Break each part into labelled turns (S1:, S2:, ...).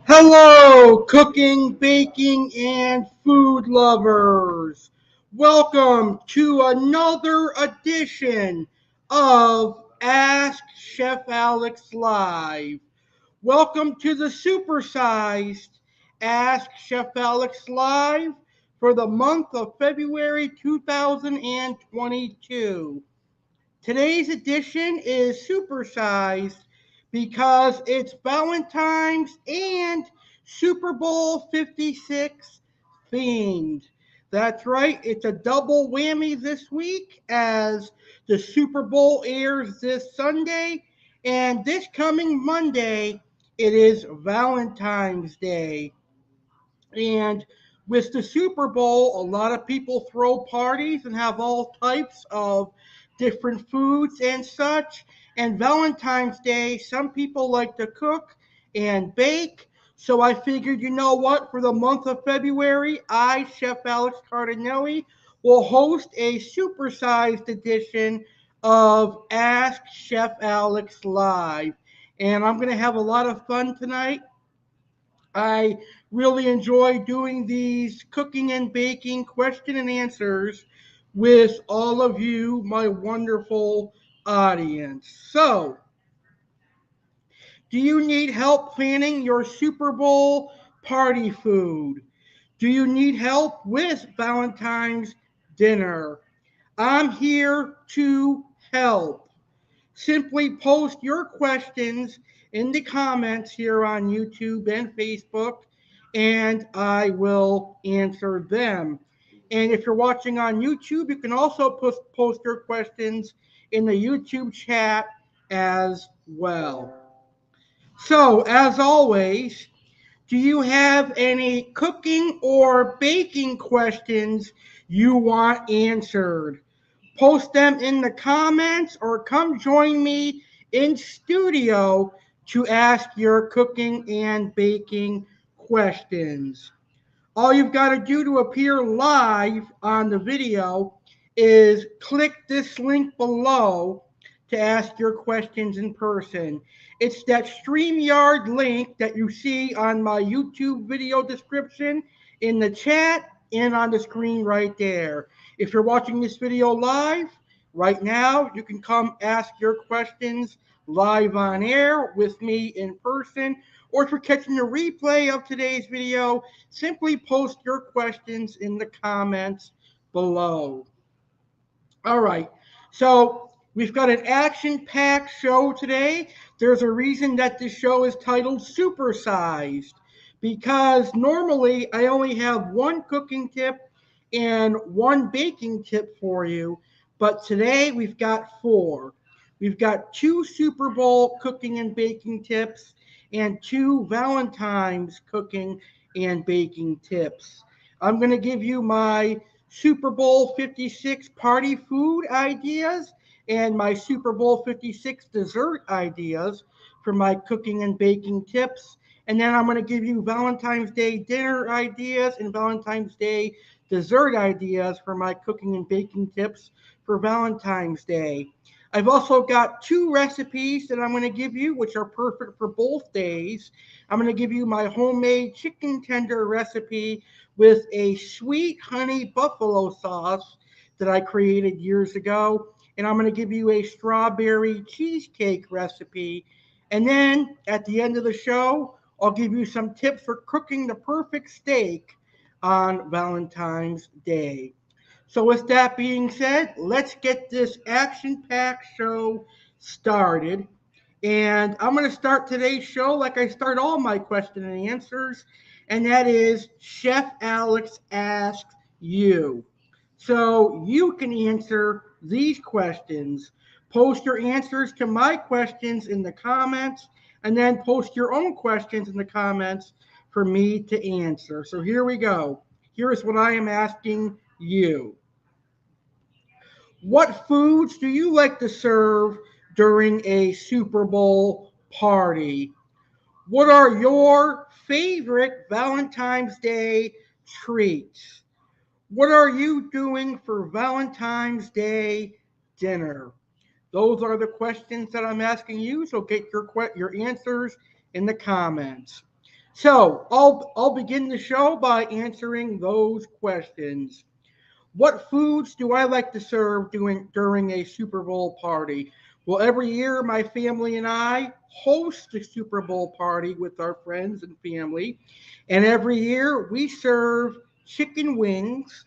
S1: Hello, cooking, baking, and food lovers. Welcome to another edition of Ask Chef Alex Live. Welcome to the supersized Ask Chef Alex Live for the month of February 2022. Today's edition is supersized because it's Valentine's and Super Bowl 56 themed. That's right, it's a double whammy this week as the Super Bowl airs this Sunday, and this coming Monday, it is Valentine's Day. And with the Super Bowl, a lot of people throw parties and have all types of different foods and such. And Valentine's Day, some people like to cook and bake. So I figured, you know what, for the month of February, I, Chef Alex Cardinale, will host a supersized edition of Ask Chef Alex Live. And I'm going to have a lot of fun tonight. I really enjoy doing these cooking and baking question and answers with all of you, my wonderful audience. So, do you need help planning your Super Bowl party food? Do you need help with Valentine's dinner? I'm here to help. Simply post your questions in the comments here on YouTube and Facebook, and I will answer them. And if you're watching on YouTube, you can also post your questions in the YouTube chat as well. So, as always, do you have any cooking or baking questions you want answered? Post them in the comments or come join me in studio to ask your cooking and baking questions. All you've got to do to appear live on the video is click this link below to ask your questions in person. It's that StreamYard link that you see on my YouTube video description, in the chat, and on the screen right there. If you're watching this video live, right now, you can come ask your questions live on air with me in person. Or if you're catching a replay of today's video, simply post your questions in the comments below. All right, so we've got an action-packed show today. There's a reason that this show is titled Supersized, because normally I only have one cooking tip and one baking tip for you. But today we've got four. We've got two Super Bowl cooking and baking tips and two Valentine's cooking and baking tips. I'm going to give you my Super Bowl 56 party food ideas and my Super Bowl 56 dessert ideas for my cooking and baking tips. And then I'm going to give you Valentine's Day dinner ideas and Valentine's Day dessert ideas for my cooking and baking tips for Valentine's Day. I've also got two recipes that I'm going to give you, which are perfect for both days. I'm going to give you my homemade chicken tender recipe with a sweet honey buffalo sauce that I created years ago. And I'm going to give you a strawberry cheesecake recipe. And then at the end of the show, I'll give you some tips for cooking the perfect steak on Valentine's Day. So, with that being said, let's get this action packed show started. And I'm going to start today's show like I start all my question and answers, and that is Chef Alex asks you. So you can answer these questions. Post your answers to my questions in the comments, and then post your own questions in the comments for me to answer. So here we go. Here is what I am asking you. What foods do you like to serve during a Super Bowl party? What are your favorite Valentine's Day treats? What are you doing for Valentine's Day dinner? Those are the questions that I'm asking you, so get your answers in the comments. So I'll begin the show by answering those questions. What foods do I like to serve during a Super Bowl party? Well, every year my family and I host a Super Bowl party with our friends and family. And every year we serve chicken wings,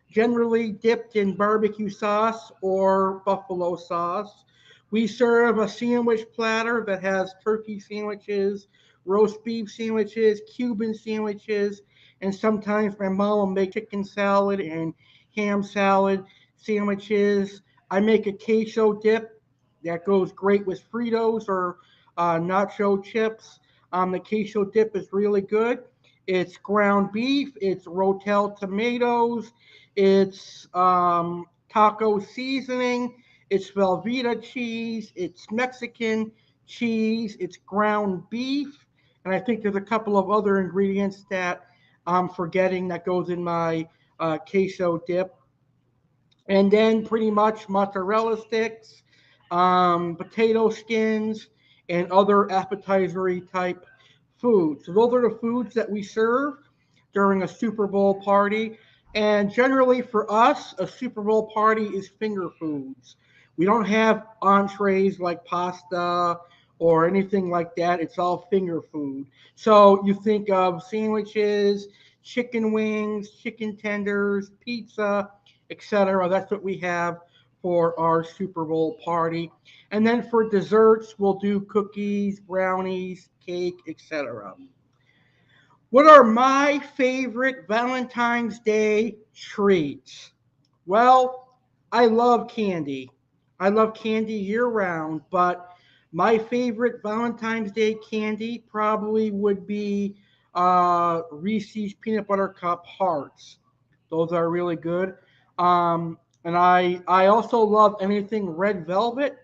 S1: generally dipped in barbecue sauce or buffalo sauce. We serve a sandwich platter that has turkey sandwiches, roast beef sandwiches, Cuban sandwiches, and sometimes my mom will make chicken salad and ham salad sandwiches. I make a queso dip that goes great with Fritos or nacho chips. The queso dip is really good. It's ground beef, it's Rotel tomatoes, it's taco seasoning, it's Velveeta cheese, it's Mexican cheese, it's ground beef, and I think there's a couple of other ingredients that I'm forgetting that goes in my queso dip. And then pretty much mozzarella sticks, potato skins, and other appetizery type foods. So those are the foods that we serve during a Super Bowl party. And generally for us, a Super Bowl party is finger foods. We don't have entrees like pasta or anything like that. It's all finger food. So you think of sandwiches, chicken wings, chicken tenders, pizza, etc. That's what we have for our Super Bowl party. And then for desserts, we'll do cookies, brownies, cake, etc. What are my favorite Valentine's Day treats? Well, I love candy. I love candy year round, but my favorite Valentine's Day candy probably would be Reese's Peanut Butter Cup Hearts. Those are really good. And I also love anything red velvet,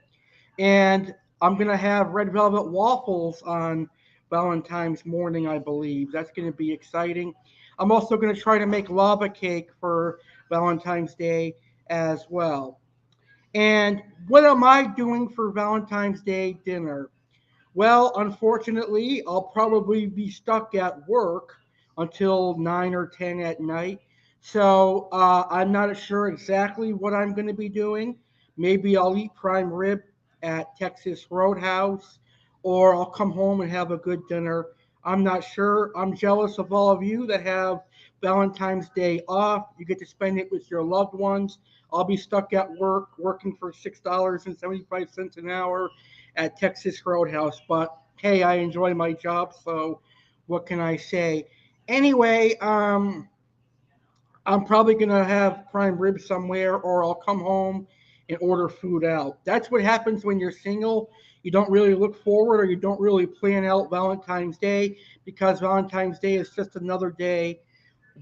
S1: and I'm gonna have red velvet waffles on Valentine's morning, I believe. That's gonna be exciting. I'm also gonna try to make lava cake for Valentine's Day as well. And what am I doing for Valentine's Day dinner? Well, unfortunately, I'll probably be stuck at work until 9 or 10 at night. So I'm not sure exactly what I'm going to be doing. Maybe I'll eat prime rib at Texas Roadhouse, or I'll come home and have a good dinner. I'm not sure. I'm jealous of all of you that have Valentine's Day off. You get to spend it with your loved ones. I'll be stuck at work working for $6.75 an hour at Texas Roadhouse. But hey, I enjoy my job, so what can I say? Anyway, I'm probably going to have prime rib somewhere, or I'll come home and order food out. That's what happens when you're single. You don't really look forward, or you don't really plan out Valentine's Day, because Valentine's Day is just another day,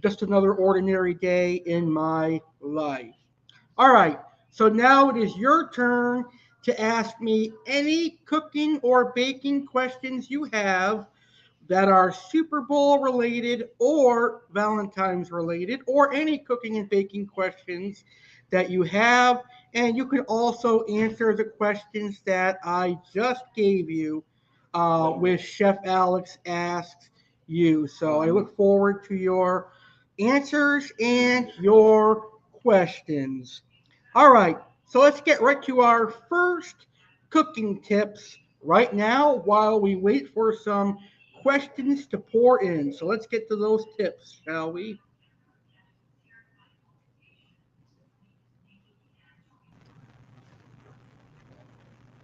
S1: just another ordinary day in my life. All right, so now it is your turn to ask me any cooking or baking questions you have that are Super Bowl related or Valentine's related, or any cooking and baking questions that you have. And you can also answer the questions that I just gave you with Chef Alex Asks You. So I look forward to your answers and your questions. All right, so let's get right to our first cooking tips right now while we wait for some questions to pour in. So let's get to those tips, shall we?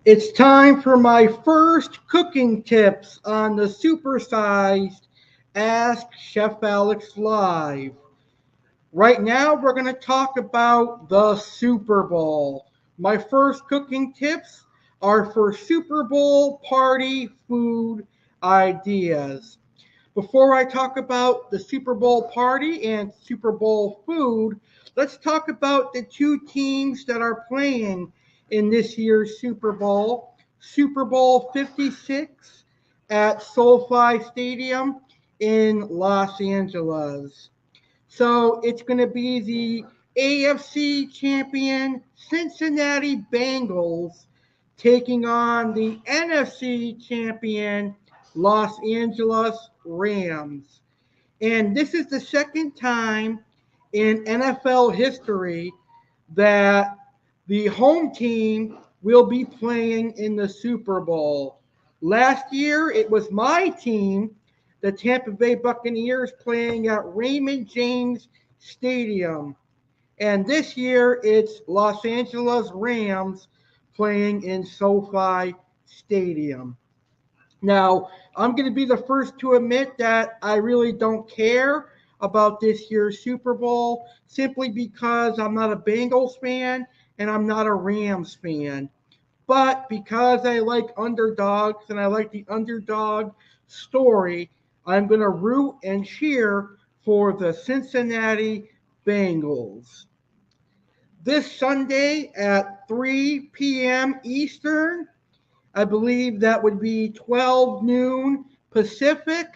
S1: It's time for my first cooking tips on the supersized Ask Chef Alex Live. Right now, we're going to talk about the Super Bowl. My first cooking tips are for Super Bowl party food ideas. Before I talk about the Super Bowl party and Super Bowl food, let's talk about the two teams that are playing in this year's Super Bowl. Super Bowl 56 at SoFi Stadium in Los Angeles. So it's going to be the AFC champion Cincinnati Bengals taking on the NFC champion Los Angeles Rams. And this is the second time in NFL history that the home team will be playing in the Super Bowl. Last year, it was my team, the Tampa Bay Buccaneers, playing at Raymond James Stadium. And this year, it's Los Angeles Rams playing in SoFi Stadium. Now, I'm going to be the first to admit that I really don't care about this year's Super Bowl, simply because I'm not a Bengals fan and I'm not a Rams fan. But because I like underdogs and I like the underdog story, I'm going to root and cheer for the Cincinnati Bengals. This Sunday at 3 p.m. Eastern, I believe that would be 12 noon Pacific,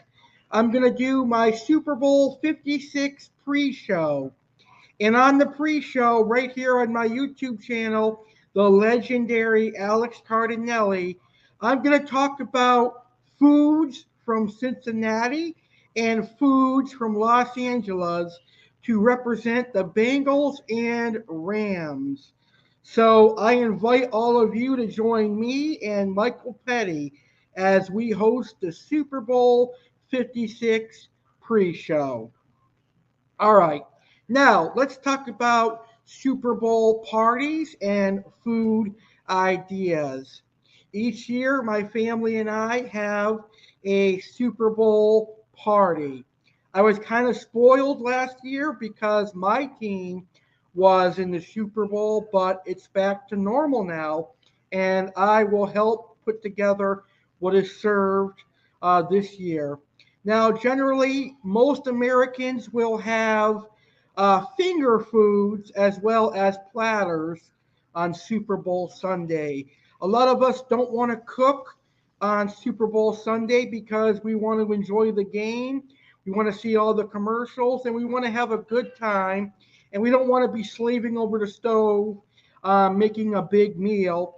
S1: I'm going to do my Super Bowl 56 pre show. And on the pre show, right here on my YouTube channel, the legendary Alex Cardinale, I'm going to talk about foods from Cincinnati and foods from Los Angeles to represent the Bengals and Rams. So I invite all of you to join me and Michael Petty as we host the Super Bowl 56 pre show. All right. Now, let's talk about Super Bowl parties and food ideas. Each year, my family and I have a Super Bowl party. I was kind of spoiled last year because my team was in the Super Bowl, but it's back to normal now, and I will help put together what is served this year. Now, generally, most Americans will have finger foods as well as platters on Super Bowl Sunday. A lot of us don't want to cook on Super Bowl Sunday because we want to enjoy the game. We want to see all the commercials and we want to have a good time. And we don't want to be slaving over the stove making a big meal.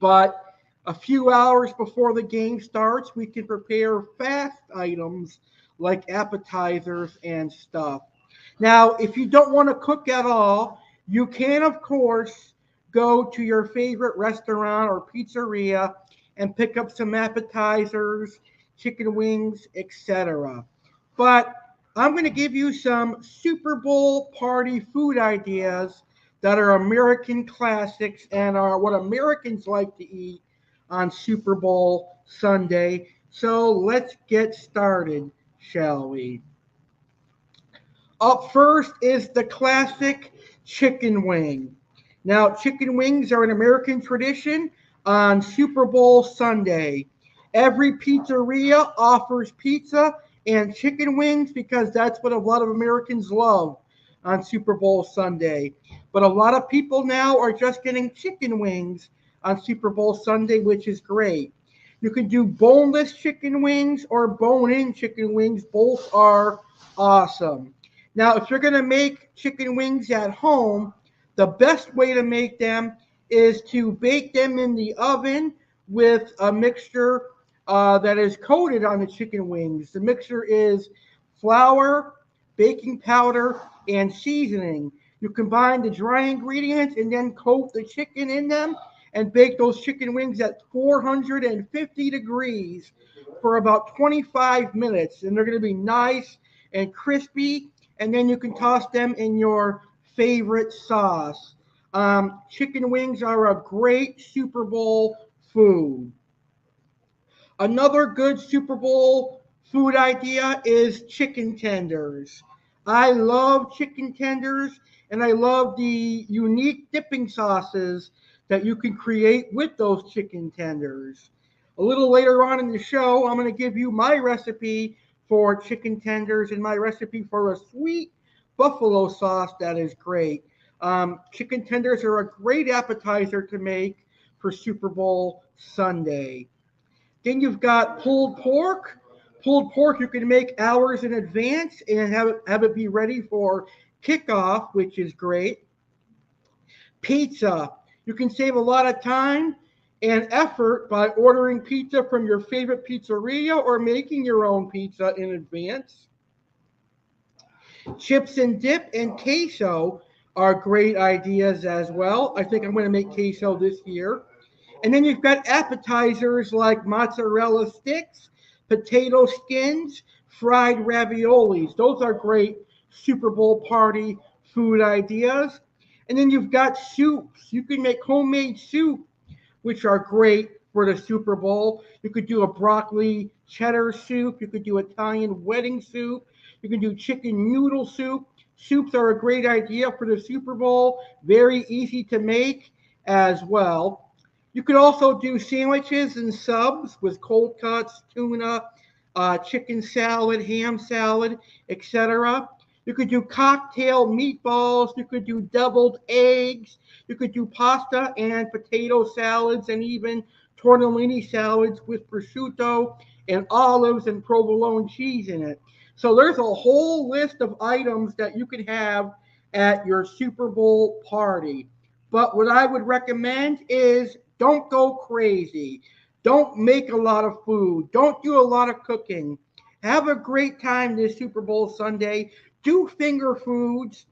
S1: But a few hours before the game starts, we can prepare fast items like appetizers and stuff. Now, if you don't want to cook at all, you can, of course, go to your favorite restaurant or pizzeria and pick up some appetizers, chicken wings, etc. But I'm going to give you some Super Bowl party food ideas that are American classics and are what Americans like to eat on Super Bowl Sunday. So let's get started, shall we? Up first is the classic chicken wing. Now, chicken wings are an American tradition on Super Bowl Sunday. Every pizzeria offers pizza and chicken wings because that's what a lot of Americans love on Super Bowl Sunday. But a lot of people now are just getting chicken wings on Super Bowl Sunday, which is great. You can do boneless chicken wings or bone in chicken wings. Both are awesome. Now, if you're going to make chicken wings at home, the best way to make them is to bake them in the oven with a mixture that is coated on the chicken wings. The mixture is flour, baking powder, and seasoning. You combine the dry ingredients and then coat the chicken in them and bake those chicken wings at 450 degrees for about 25 minutes. And they're going to be nice and crispy. And then you can toss them in your favorite sauce. Chicken wings are a great Super Bowl food. Another good Super Bowl food idea is chicken tenders. I love chicken tenders and I love the unique dipping sauces that you can create with those chicken tenders. A little later on in the show, I'm going to give you my recipe for chicken tenders and my recipe for a sweet buffalo sauce that is great. Chicken tenders are a great appetizer to make for Super Bowl Sunday. Then you've got pulled pork. Pulled pork you can make hours in advance and have it be ready for kickoff, which is great. Pizza. You can save a lot of time and effort by ordering pizza from your favorite pizzeria or making your own pizza in advance. Chips and dip and queso are great ideas as well. I think I'm going to make queso this year. And then you've got appetizers like mozzarella sticks, potato skins, fried raviolis. Those are great Super Bowl party food ideas. And then you've got soups. You can make homemade soup, which are great for the Super Bowl. You could do a broccoli cheddar soup. You could do Italian wedding soup. You can do chicken noodle soup. Soups are a great idea for the Super Bowl. Very easy to make as well. You could also do sandwiches and subs with cold cuts, tuna, chicken salad, ham salad, etc. You could do cocktail meatballs. You could do deviled eggs. You could do pasta and potato salads and even tortellini salads with prosciutto and olives and provolone cheese in it. So there's a whole list of items that you could have at your Super Bowl party. But what I would recommend is don't go crazy. Don't make a lot of food. Don't do a lot of cooking. Have a great time this Super Bowl Sunday. Do finger foods.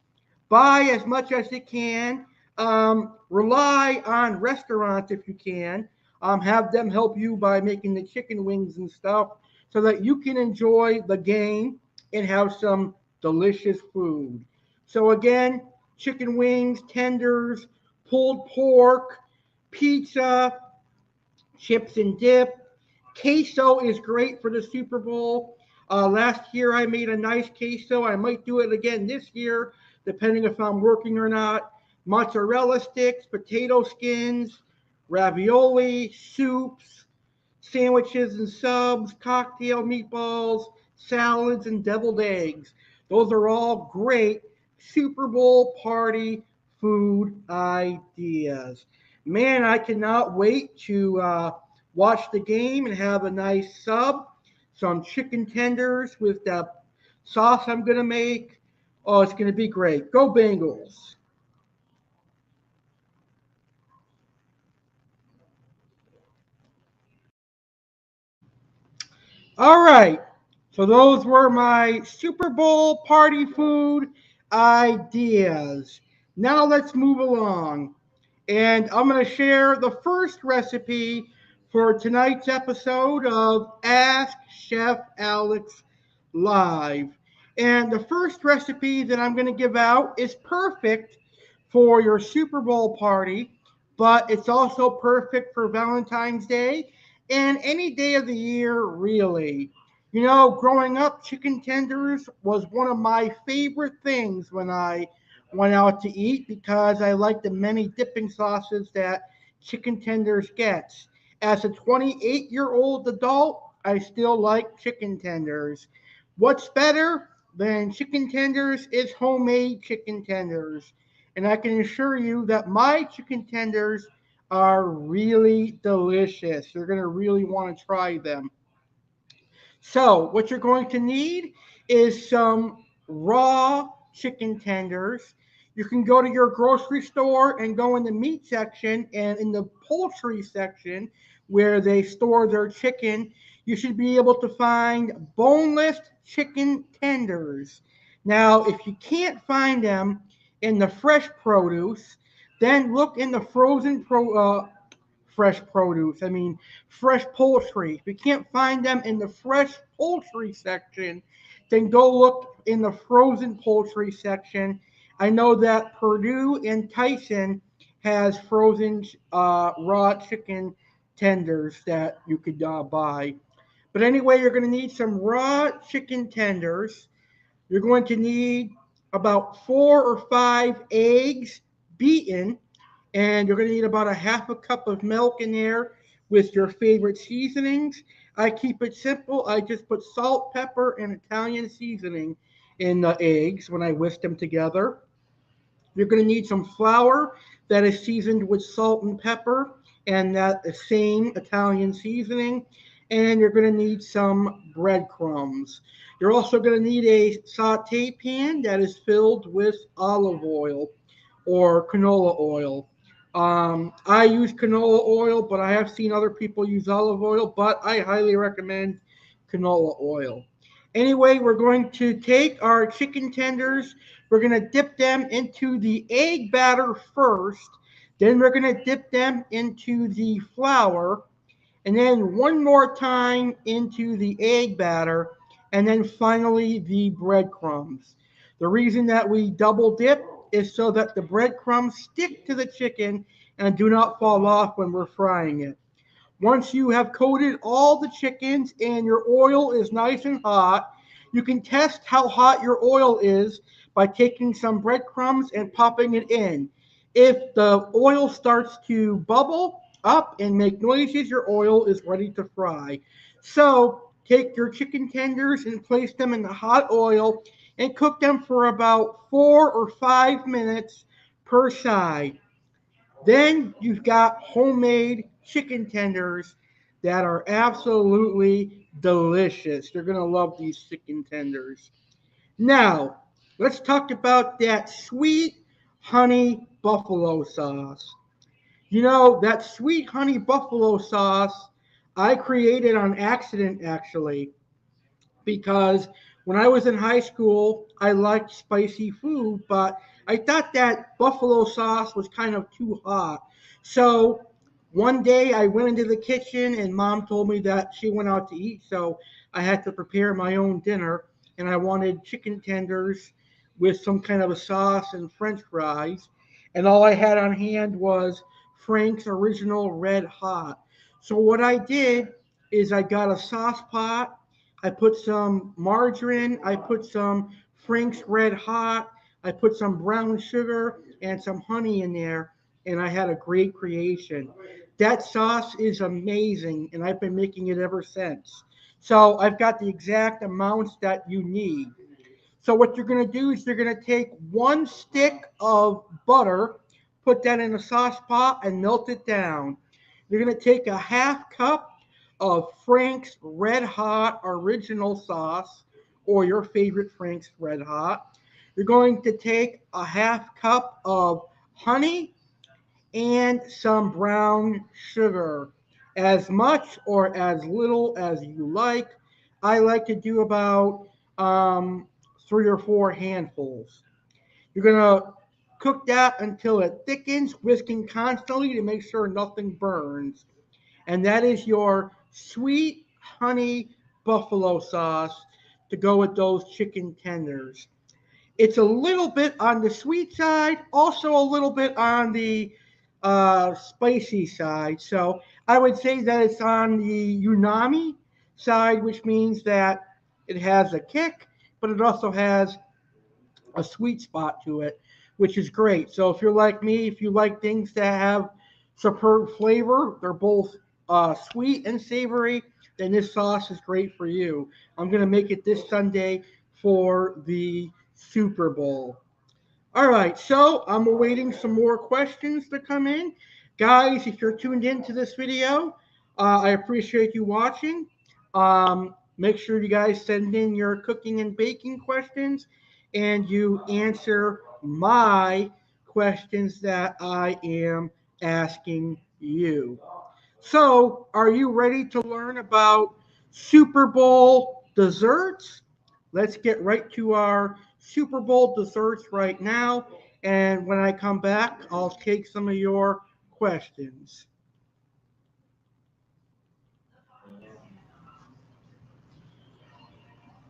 S1: Buy as much as you can. Rely on restaurants if you can. Have them help you by making the chicken wings and stuff so that you can enjoy the game and have some delicious food. So again, chicken wings, tenders, pulled pork, pizza, chips and dip. Queso is great for the Super Bowl. Last year I made a nice queso. I might do it again this year, depending if I'm working or not. Mozzarella sticks, potato skins, ravioli, soups, sandwiches and subs, cocktail meatballs, salads, and deviled eggs. Those are all great Super Bowl party food ideas. Man, I cannot wait to watch the game and have a nice sub, some chicken tenders with the sauce I'm going to make. Oh, it's going to be great. Go Bengals. All right. So those were my Super Bowl party food ideas. Now let's move along. And I'm going to share the first recipe for tonight's episode of Ask Chef Alex Live. And the first recipe that I'm going to give out is perfect for your Super Bowl party, but it's also perfect for Valentine's Day and any day of the year, really. You know, growing up, chicken tenders was one of my favorite things when I went out to eat because I like the many dipping sauces that chicken tenders gets. As a 28-year-old adult, I still like chicken tenders. What's better than chicken tenders is homemade chicken tenders. And I can assure you that my chicken tenders are really delicious. You're going to really want to try them. So, what you're going to need is some raw chicken tenders. You can go to your grocery store and go in the meat section, and in the poultry section where they store their chicken, you should be able to find boneless chicken tenders. Now, if you can't find them in the fresh produce, then look in the fresh produce. I mean, fresh poultry. If you can't find them in the fresh poultry section, then go look in the frozen poultry section. I know that Purdue and Tyson has frozen raw chicken tenders that you could buy. But anyway, you're going to need some raw chicken tenders. You're going to need about 4 or 5 eggs beaten, and you're going to need about a half a cup of milk in there with your favorite seasonings. I keep it simple. I just put salt, pepper, and Italian seasoning in the eggs when I whisk them together. You're going to need some flour that is seasoned with salt and pepper and that same Italian seasoning. And you're going to need some breadcrumbs. You're also going to need a saute pan that is filled with olive oil or canola oil. I use canola oil, but I have seen other people use olive oil, but I highly recommend canola oil. Anyway, we're going to take our chicken tenders. We're going to dip them into the egg batter first. Then we're going to dip them into the flour. And then one more time into the egg batter. And then finally the breadcrumbs. The reason that we double dip is so that the breadcrumbs stick to the chicken and do not fall off when we're frying it. Once you have coated all the chickens and your oil is nice and hot, you can test how hot your oil is by taking some breadcrumbs and popping it in. If the oil starts to bubble up and make noises, your oil is ready to fry. So take your chicken tenders and place them in the hot oil and cook them for about 4 or 5 minutes per side. Then you've got homemade chicken tenders that are absolutely delicious. You're going to love these chicken tenders. Now, let's talk about that sweet honey buffalo sauce. You know, that sweet honey buffalo sauce I created on accident actually because when I was in high school, I liked spicy food, but I thought that buffalo sauce was kind of too hot. So one day I went into the kitchen and mom told me that she went out to eat, so I had to prepare my own dinner and I wanted chicken tenders with some kind of a sauce and french fries. And all I had on hand was Frank's original red hot. So what I did is I got a sauce pot. I put some margarine, I put some Frank's Red Hot, I put some brown sugar and some honey in there, and I had a great creation. That sauce is amazing, and I've been making it ever since. So I've got the exact amounts that you need. So what you're going to do is you're going to take 1 stick of butter, put that in a sauce pot, and melt it down. You're going to take a half cup of Frank's Red Hot original sauce or your favorite Frank's Red Hot. You're going to take a half cup of honey and some brown sugar, as much or as little as you like. I like to do about 3 or 4 handfuls. You're going to cook that until it thickens, whisking constantly to make sure nothing burns. And that is your sweet honey buffalo sauce to go with those chicken tenders. It's a little bit on the sweet side, also a little bit on the spicy side. So I would say that it's on the umami side, which means that it has a kick, but it also has a sweet spot to it, which is great. So if you're like me, if you like things that have superb flavor, they're both sweet and savory, then this sauce is great for you. I'm going to make it this Sunday for the Super Bowl. All right, so I'm awaiting some more questions to come in. Guys, if you're tuned into this video, I appreciate you watching. Make sure you guys send in your cooking and baking questions and you answer my questions that I am asking you. So, are you ready to learn about Super Bowl desserts? Let's get right to our Super Bowl desserts right now. And when I come back, I'll take some of your questions.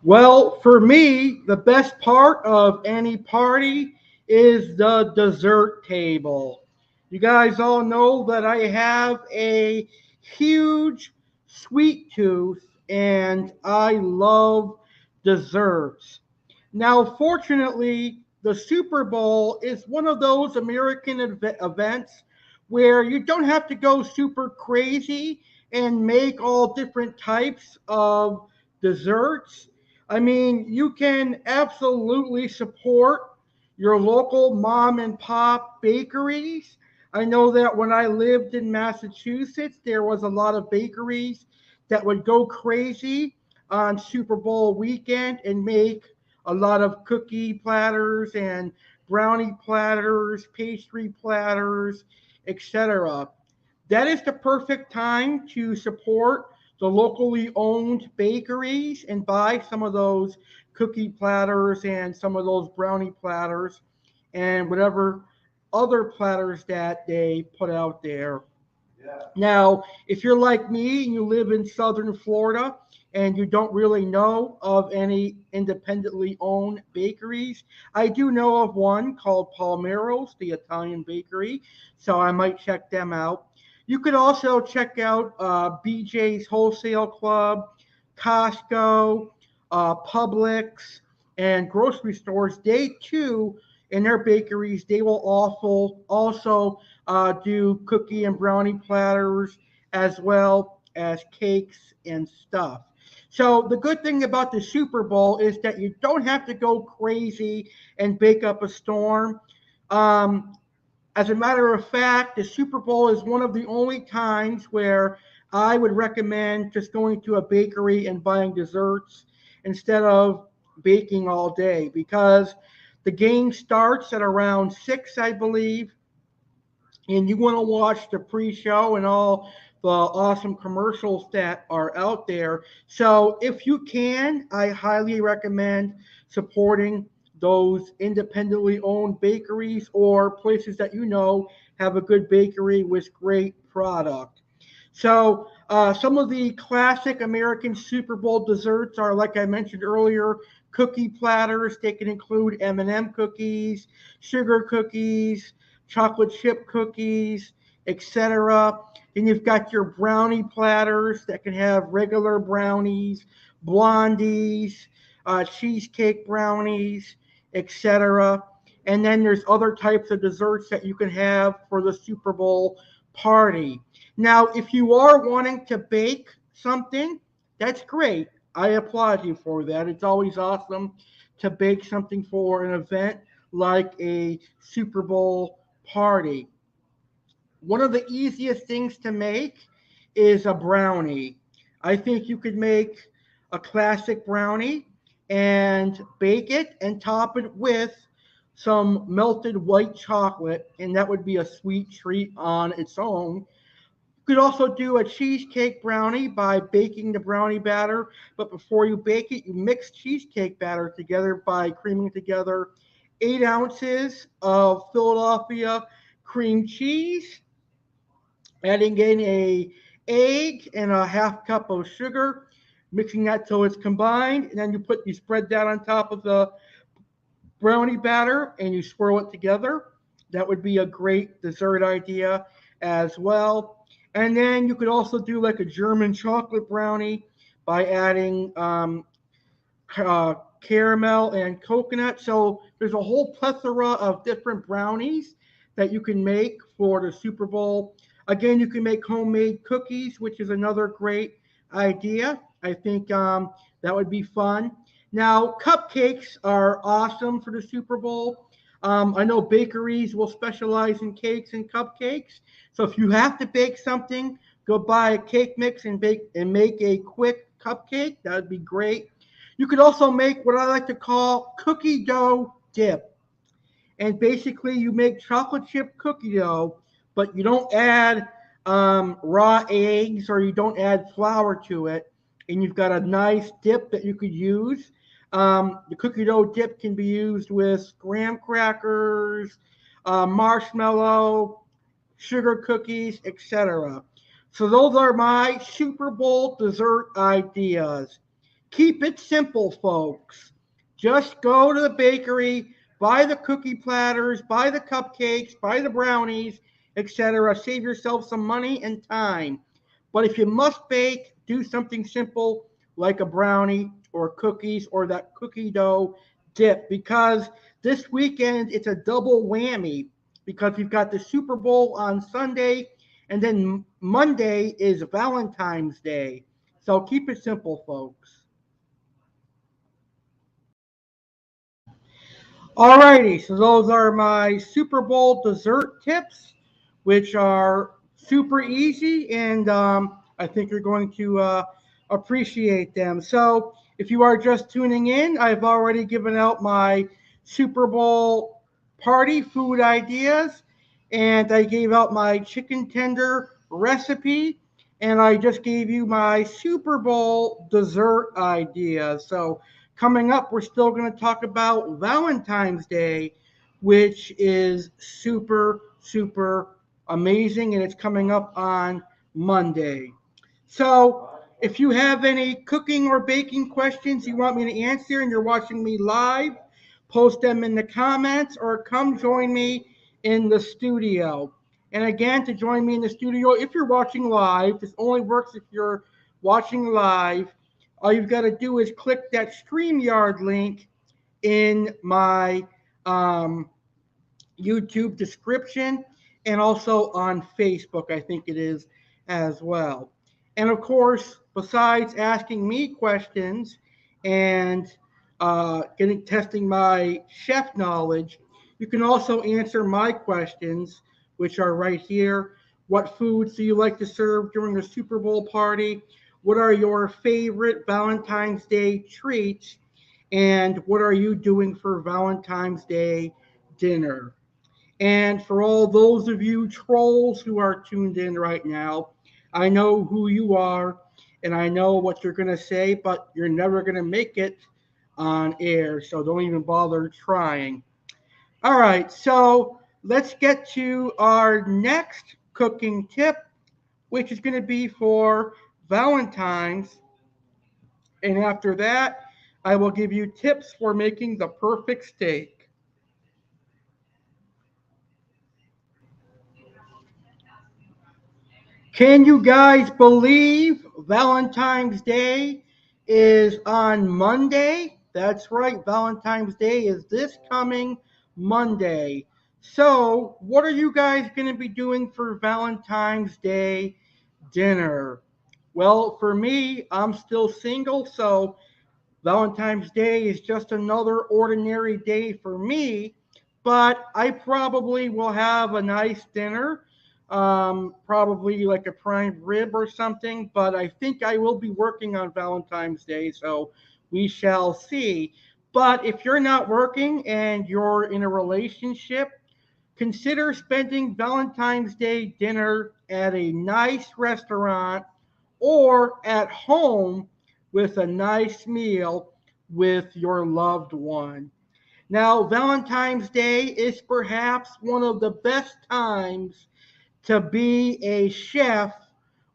S1: Well, for me, the best part of any party is the dessert table. You guys all know that I have a huge sweet tooth and I love desserts. Now, fortunately, the Super Bowl is one of those American events where you don't have to go super crazy and make all different types of desserts. I mean, you can absolutely support your local mom and pop bakeries. I know that when I lived in Massachusetts, there was a lot of bakeries that would go crazy on Super Bowl weekend and make a lot of cookie platters and brownie platters, pastry platters, etc. That is the perfect time to support the locally owned bakeries and buy some of those cookie platters and some of those brownie platters and whatever other platters that they put out there. Now, if you're like me and you live in southern Florida and you don't really know of any independently owned bakeries, I do know of one called Palmero's, the Italian bakery, so I might check them out. You could also check out BJ's Wholesale Club, Costco, Publix, and grocery stores. They too, in their bakeries, they will also do cookie and brownie platters as well as cakes and stuff. So the good thing about the Super Bowl is that you don't have to go crazy and bake up a storm. Um, as a matter of fact, the Super Bowl is one of the only times where I would recommend just going to a bakery and buying desserts instead of baking all day because the game starts at around 6, I believe, and you want to watch the pre-show and all the awesome commercials that are out there. So if you can, I highly recommend supporting those independently owned bakeries or places that you know have a good bakery with great product. So some of the classic American Super Bowl desserts are, like I mentioned earlier, cookie platters. They can include M&M cookies, sugar cookies, chocolate chip cookies, etc. Then you've got your brownie platters that can have regular brownies, blondies, cheesecake brownies, etc. And then there's other types of desserts that you can have for the Super Bowl party. Now, if you are wanting to bake something, that's great. I applaud you for that. It's always awesome to bake something for an event like a Super Bowl party. One of the easiest things to make is a brownie. I think you could make a classic brownie and bake it and top it with some melted white chocolate, and that would be a sweet treat on its own. You could also do a cheesecake brownie by baking the brownie batter, but before you bake it, you mix cheesecake batter together by creaming together 8 ounces of Philadelphia cream cheese, adding in a egg and a half cup of sugar, mixing that till it's combined, and then you spread that on top of the brownie batter and you swirl it together. That would be a great dessert idea as well. And then you could also do like a German chocolate brownie by adding caramel and coconut. So there's a whole plethora of different brownies that you can make for the Super Bowl. Again, you can make homemade cookies, which is another great idea. I think that would be fun. Now, cupcakes are awesome for the Super Bowl. I know bakeries will specialize in cakes and cupcakes. So if you have to bake something, go buy a cake mix and bake and make a quick cupcake. That would be great. You could also make what I like to call cookie dough dip. And basically, you make chocolate chip cookie dough, but you don't add raw eggs or you don't add flour to it. And you've got a nice dip that you could use. The cookie dough dip can be used with graham crackers, marshmallow, sugar cookies, etc. So those are my Super Bowl dessert ideas. Keep it simple, folks. Just go to the bakery, buy the cookie platters, buy the cupcakes, buy the brownies, etc. Save yourself some money and time. But if you must bake, do something simple like a brownie or cookies or that cookie dough dip because this weekend it's a double whammy because we've got the Super Bowl on Sunday and then Monday is Valentine's Day. So keep it simple, folks. Alrighty, so those are my Super Bowl dessert tips, which are super easy, and I think you're going to appreciate them. So, if you are just tuning in, I've already given out my Super Bowl party food ideas, and I gave out my chicken tender recipe, and I just gave you my Super Bowl dessert ideas. So, coming up, we're still going to talk about Valentine's Day, which is super, super amazing, and it's coming up on Monday. So, if you have any cooking or baking questions you want me to answer and you're watching me live, post them in the comments or come join me in the studio. And again, to join me in the studio, if you're watching live, this only works if you're watching live. All you've got to do is click that StreamYard link in my YouTube description and also on Facebook, I think it is as well. And of course, besides asking me questions and getting testing my chef knowledge, you can also answer my questions, which are right here. What foods do you like to serve during a Super Bowl party? What are your favorite Valentine's Day treats? And what are you doing for Valentine's Day dinner? And for all those of you trolls who are tuned in right now, I know who you are and I know what you're going to say, but you're never going to make it on air. So don't even bother trying. All right. So let's get to our next cooking tip, which is going to be for Valentine's. And after that, I will give you tips for making the perfect steak. Can you guys believe Valentine's Day is on Monday? That's right, Valentine's Day is this coming Monday. So, what are you guys going to be doing for Valentine's Day dinner? Well, for me, I'm still single, so Valentine's Day is just another ordinary day for me, but I probably will have a nice dinner, probably like a prime rib or something. But I think I will be working on Valentine's Day, so we shall see. But if you're not working and you're in a relationship, consider spending Valentine's Day dinner at a nice restaurant or at home with a nice meal with your loved one. Now, Valentine's Day is perhaps one of the best times to be a chef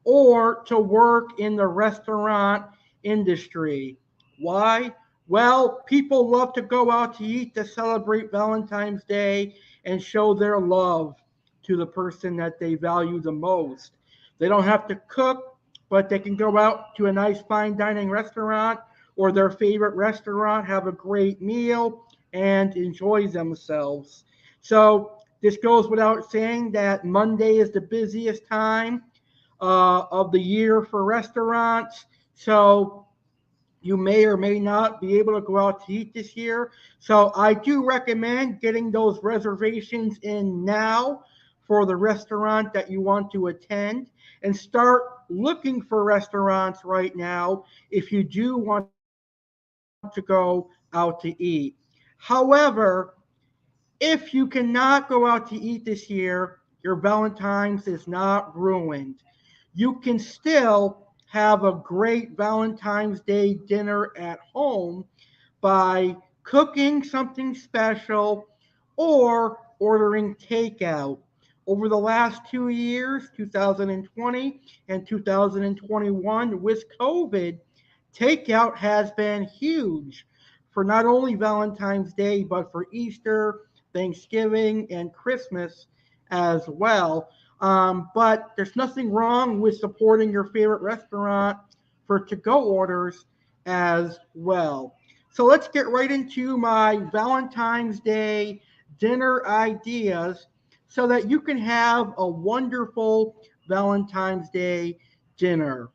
S1: or to work in the restaurant industry. Why? Well, people love to go out to eat to celebrate Valentine's Day and show their love to the person that they value the most. They don't have to cook but they can go out to a nice fine dining restaurant or their favorite restaurant, have a great meal, and enjoy themselves. So this goes without saying that Monday is the busiest time of the year for restaurants. So you may or may not be able to go out to eat this year. So I do recommend getting those reservations in now for the restaurant that you want to attend and start looking for restaurants right now if you do want to go out to eat. However, if you cannot go out to eat this year, your Valentine's is not ruined. You can still have a great Valentine's Day dinner at home by cooking something special or ordering takeout. Over the last 2 years, 2020 and 2021, with COVID, takeout has been huge for not only Valentine's Day, but for Easter, Thanksgiving, and Christmas as well. But there's nothing wrong with supporting your favorite restaurant for to go orders as well. So let's get right into my Valentine's Day dinner ideas so that you can have a wonderful Valentine's Day dinner.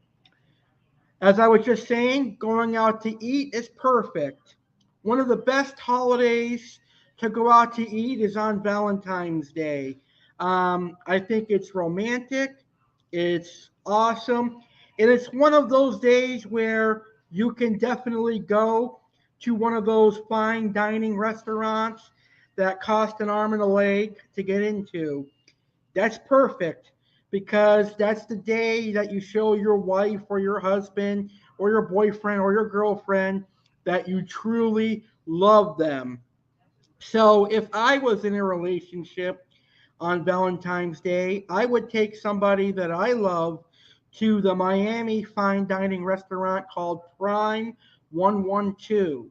S1: As I was just saying, going out to eat is perfect. One of the best holidays to go out to eat is on Valentine's Day. I think it's romantic, it's awesome, and it's one of those days where you can definitely go to one of those fine dining restaurants that cost an arm and a leg to get into. That's perfect because that's the day that you show your wife or your husband or your boyfriend or your girlfriend that you truly love them. So if I was in a relationship on Valentine's Day, I would take somebody that I love to the Miami fine dining restaurant called Prime 112.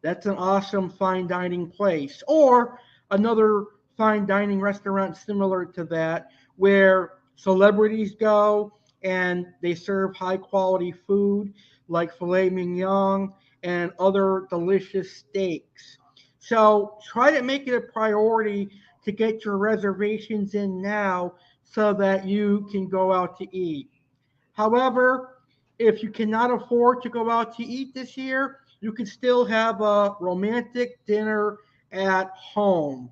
S1: That's an awesome fine dining place. Or another fine dining restaurant similar to that, where celebrities go and they serve high quality food like filet mignon and other delicious steaks. So try to make it a priority to get your reservations in now so that you can go out to eat. However, if you cannot afford to go out to eat this year, you can still have a romantic dinner at home.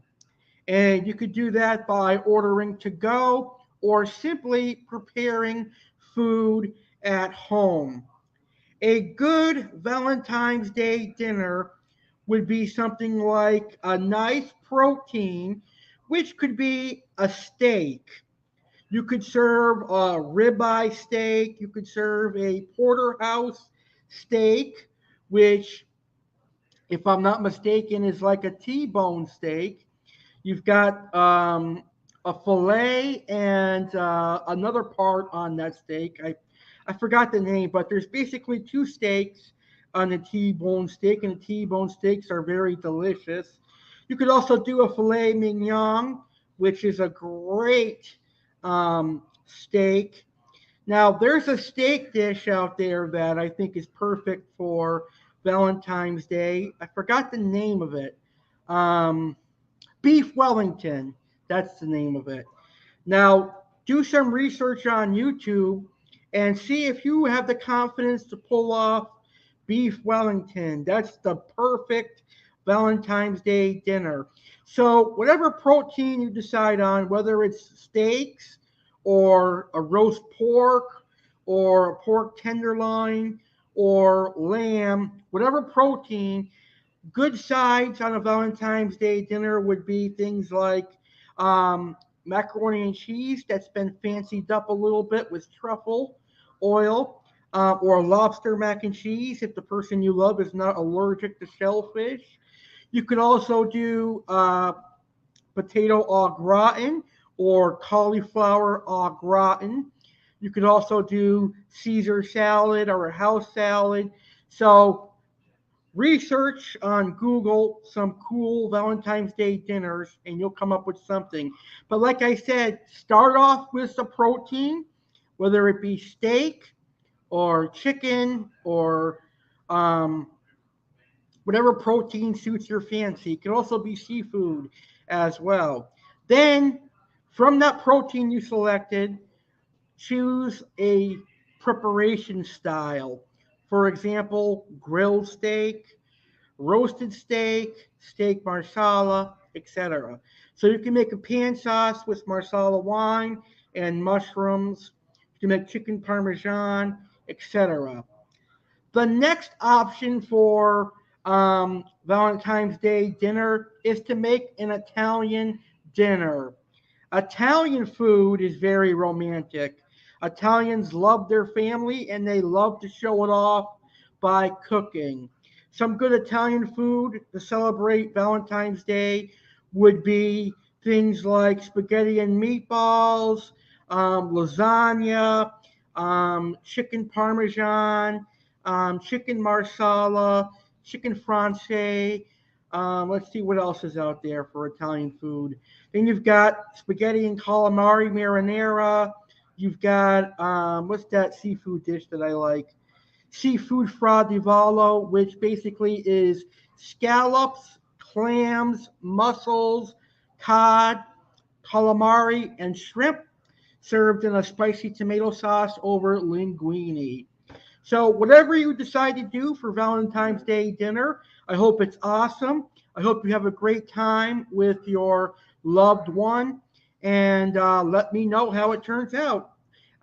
S1: And you could do that by ordering to go or simply preparing food at home. A good Valentine's Day dinner would be something like a nice protein, which could be a steak. You could serve a ribeye steak. You could serve a porterhouse steak, which, if I'm not mistaken, is like a T-bone steak. You've got a fillet and another part on that steak. I forgot the name, but there's basically two steaks on the T-bone steak, and the T-bone steaks are very delicious. You could also do a filet mignon, which is a great steak. Now, there's a steak dish out there that I think is perfect for Valentine's Day. I forgot the name of it. Um, Beef Wellington. That's the name of it. Now, do some research on YouTube and see if you have the confidence to pull off beef Wellington. That's the perfect Valentine's Day dinner. So, whatever protein you decide on, whether it's steaks or a roast pork or a pork tenderloin or lamb, whatever protein, good sides on a Valentine's Day dinner would be things like macaroni and cheese that's been fancied up a little bit with truffle oil, or lobster mac and cheese if the person you love is not allergic to shellfish. You could also do potato au gratin or cauliflower au gratin. You could also do Caesar salad or a house salad. So research on Google some cool Valentine's Day dinners and you'll come up with something. But like I said, start off with the protein whether it be steak or chicken or um, whatever protein suits your fancy. It can also be seafood as well. Then, from that protein you selected, choose a preparation style. For example, grilled steak, roasted steak, steak marsala, etc. So you can make a pan sauce with marsala wine and mushrooms. You can make chicken parmesan, etc. The next option for Valentine's Day dinner is to make an Italian dinner. Italian food is very romantic. Italians love their family and they love to show it off by cooking. Some good Italian food to celebrate Valentine's Day would be things like spaghetti and meatballs, lasagna, chicken parmesan, chicken marsala, chicken francese. Let's see what else is out there for Italian food. Then you've got spaghetti and calamari marinara. You've got what's that seafood dish that I like? Seafood fra di volo, which basically is scallops, clams, mussels, cod, calamari, and shrimp served in a spicy tomato sauce over linguine. So, whatever you decide to do for Valentine's Day dinner, I hope it's awesome. I hope you have a great time with your loved one, and let me know how it turns out.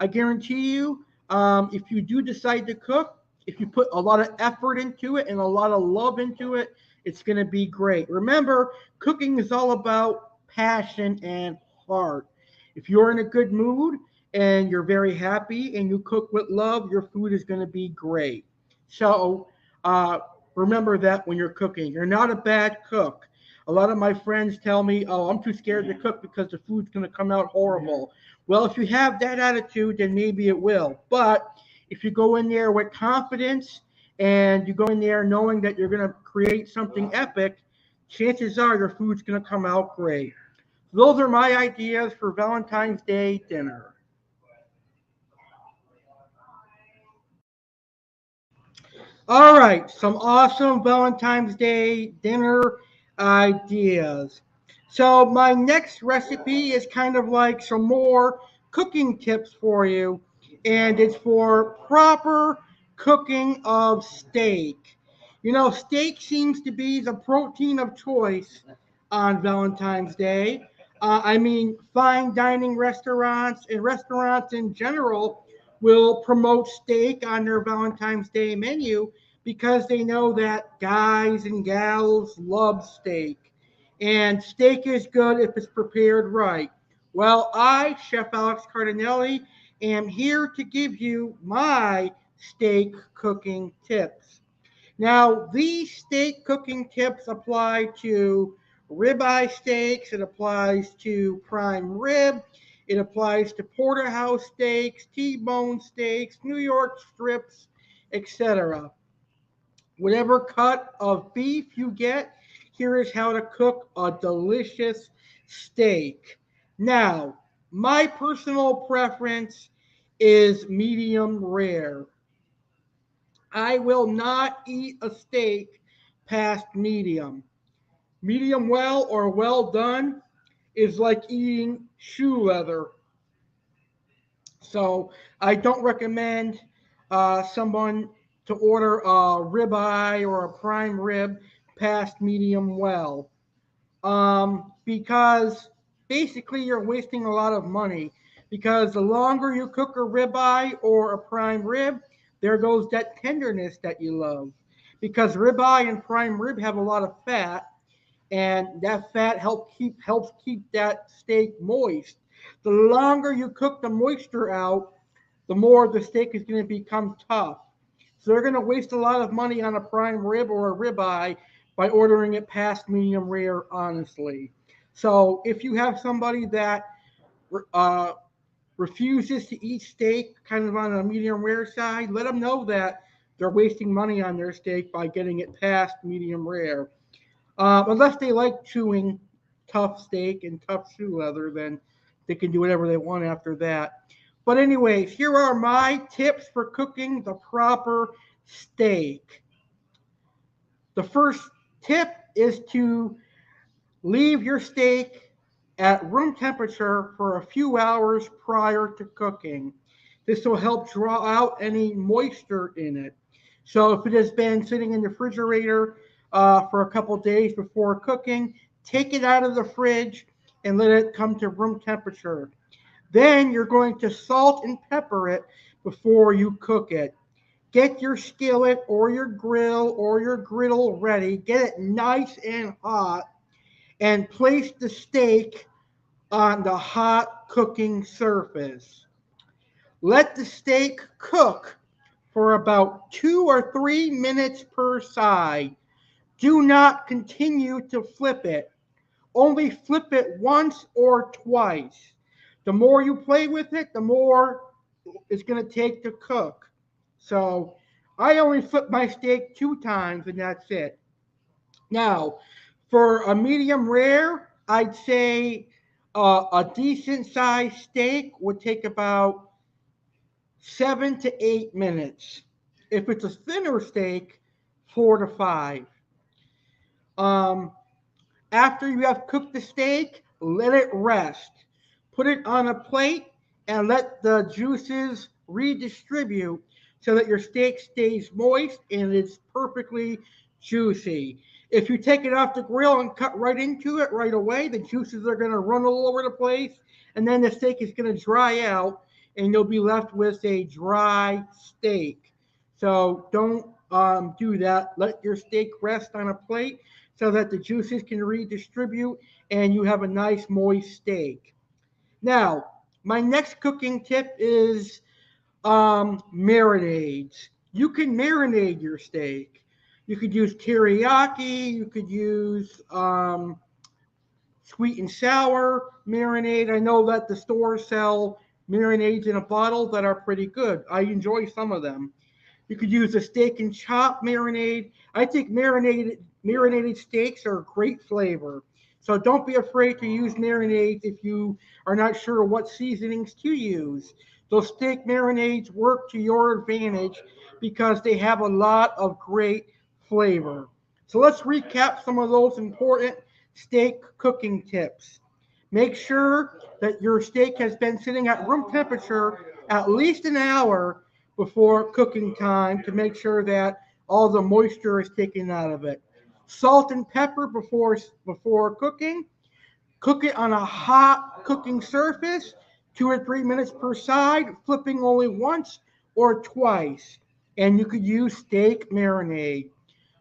S1: I guarantee you, if you do decide to cook, if you put a lot of effort into it and a lot of love into it, it's going to be great. Remember, cooking is all about passion and heart. If you're in a good mood, and you're very happy and you cook with love, your food is going to be great. So uh, remember that when you're cooking. You're not a bad cook. A lot of my friends tell me, oh, I'm too scared to cook because the food's going to come out horrible. Well, if you have that attitude, then maybe it will. But if you go in there with confidence and you go in there knowing that you're going to create something epic, chances are your food's going to come out great. Those are my ideas for Valentine's Day dinner. All right, some awesome Valentine's Day dinner ideas. So, my next recipe is kind of like some more cooking tips for you, and it's for proper cooking of steak. You know, steak seems to be the protein of choice on Valentine's Day. I mean, fine dining restaurants and restaurants in general will promote steak on their Valentine's Day menu because they know that guys and gals love steak. And steak is good if it's prepared right. Well, I, Chef Alex Cardinale, am here to give you my steak cooking tips. Now, these steak cooking tips apply to ribeye steaks, it applies to prime rib, it applies to porterhouse steaks, T-bone steaks, New York strips, etc. Whatever cut of beef you get, here is how to cook a delicious steak. Now, my personal preference is medium rare. I will not eat a steak past medium. Medium well or well done is like eating shoe leather. So I don't recommend someone to order a ribeye or a prime rib past medium well, because basically you're wasting a lot of money. Because the longer you cook a ribeye or a prime rib, there goes that tenderness that you love. Because ribeye and prime rib have a lot of fat, and that fat helps keep that steak moist. The longer you cook the moisture out, the more the steak is going to become tough. So they're going to waste a lot of money on a prime rib or a ribeye by ordering it past medium rare, honestly. So if you have somebody that uh, refuses to eat steak kind of on a medium rare side, let them know that they're wasting money on their steak by getting it past medium rare. Unless they like chewing tough steak and tough shoe leather, then they can do whatever they want after that. But anyways, here are my tips for cooking the proper steak. The first tip is to leave your steak at room temperature for a few hours prior to cooking. This will help draw out any moisture in it. So if it has been sitting in the refrigerator for a couple days before cooking, take it out of the fridge and let it come to room temperature. Then you're going to salt and pepper it before you cook it. Get your skillet or your grill or your griddle ready. Get it nice and hot and place the steak on the hot cooking surface. Let the steak cook for about 2 or 3 minutes per side. Do not continue to flip it. Only flip it once or twice. The more you play with it, the more it's going to take to cook. So I only flip my steak 2 times and that's it. Now, for a medium rare, I'd say a decent sized steak would take about 7 to 8 minutes. If it's a thinner steak, 4 to 5. Um, After you have cooked the steak, let it rest. Put it on a plate and let the juices redistribute so that your steak stays moist and it's perfectly juicy. If you take it off the grill and cut right into it right away, the juices are going to run all over the place and then the steak is going to dry out and you'll be left with a dry steak. So don't do that. Let your steak rest on a plate so that the juices can redistribute and you have a nice moist steak. Now, my next cooking tip is marinades. You can marinate your steak. You could use teriyaki. You could use sweet and sour marinade. I know that the stores sell marinades in a bottle that are pretty good. I enjoy some of them. You could use a steak and chop marinade. I think marinated steaks are a great flavor. So don't be afraid to use marinades if you are not sure what seasonings to use. Those steak marinades work to your advantage because they have a lot of great flavor. So let's recap some of those important steak cooking tips. Make sure that your steak has been sitting at room temperature at least an hour before cooking time to make sure that all the moisture is taken out of it. Salt and pepper before cooking. Cook it on a hot cooking surface, 2 or 3 minutes per side, flipping only once or twice. And you could use steak marinade.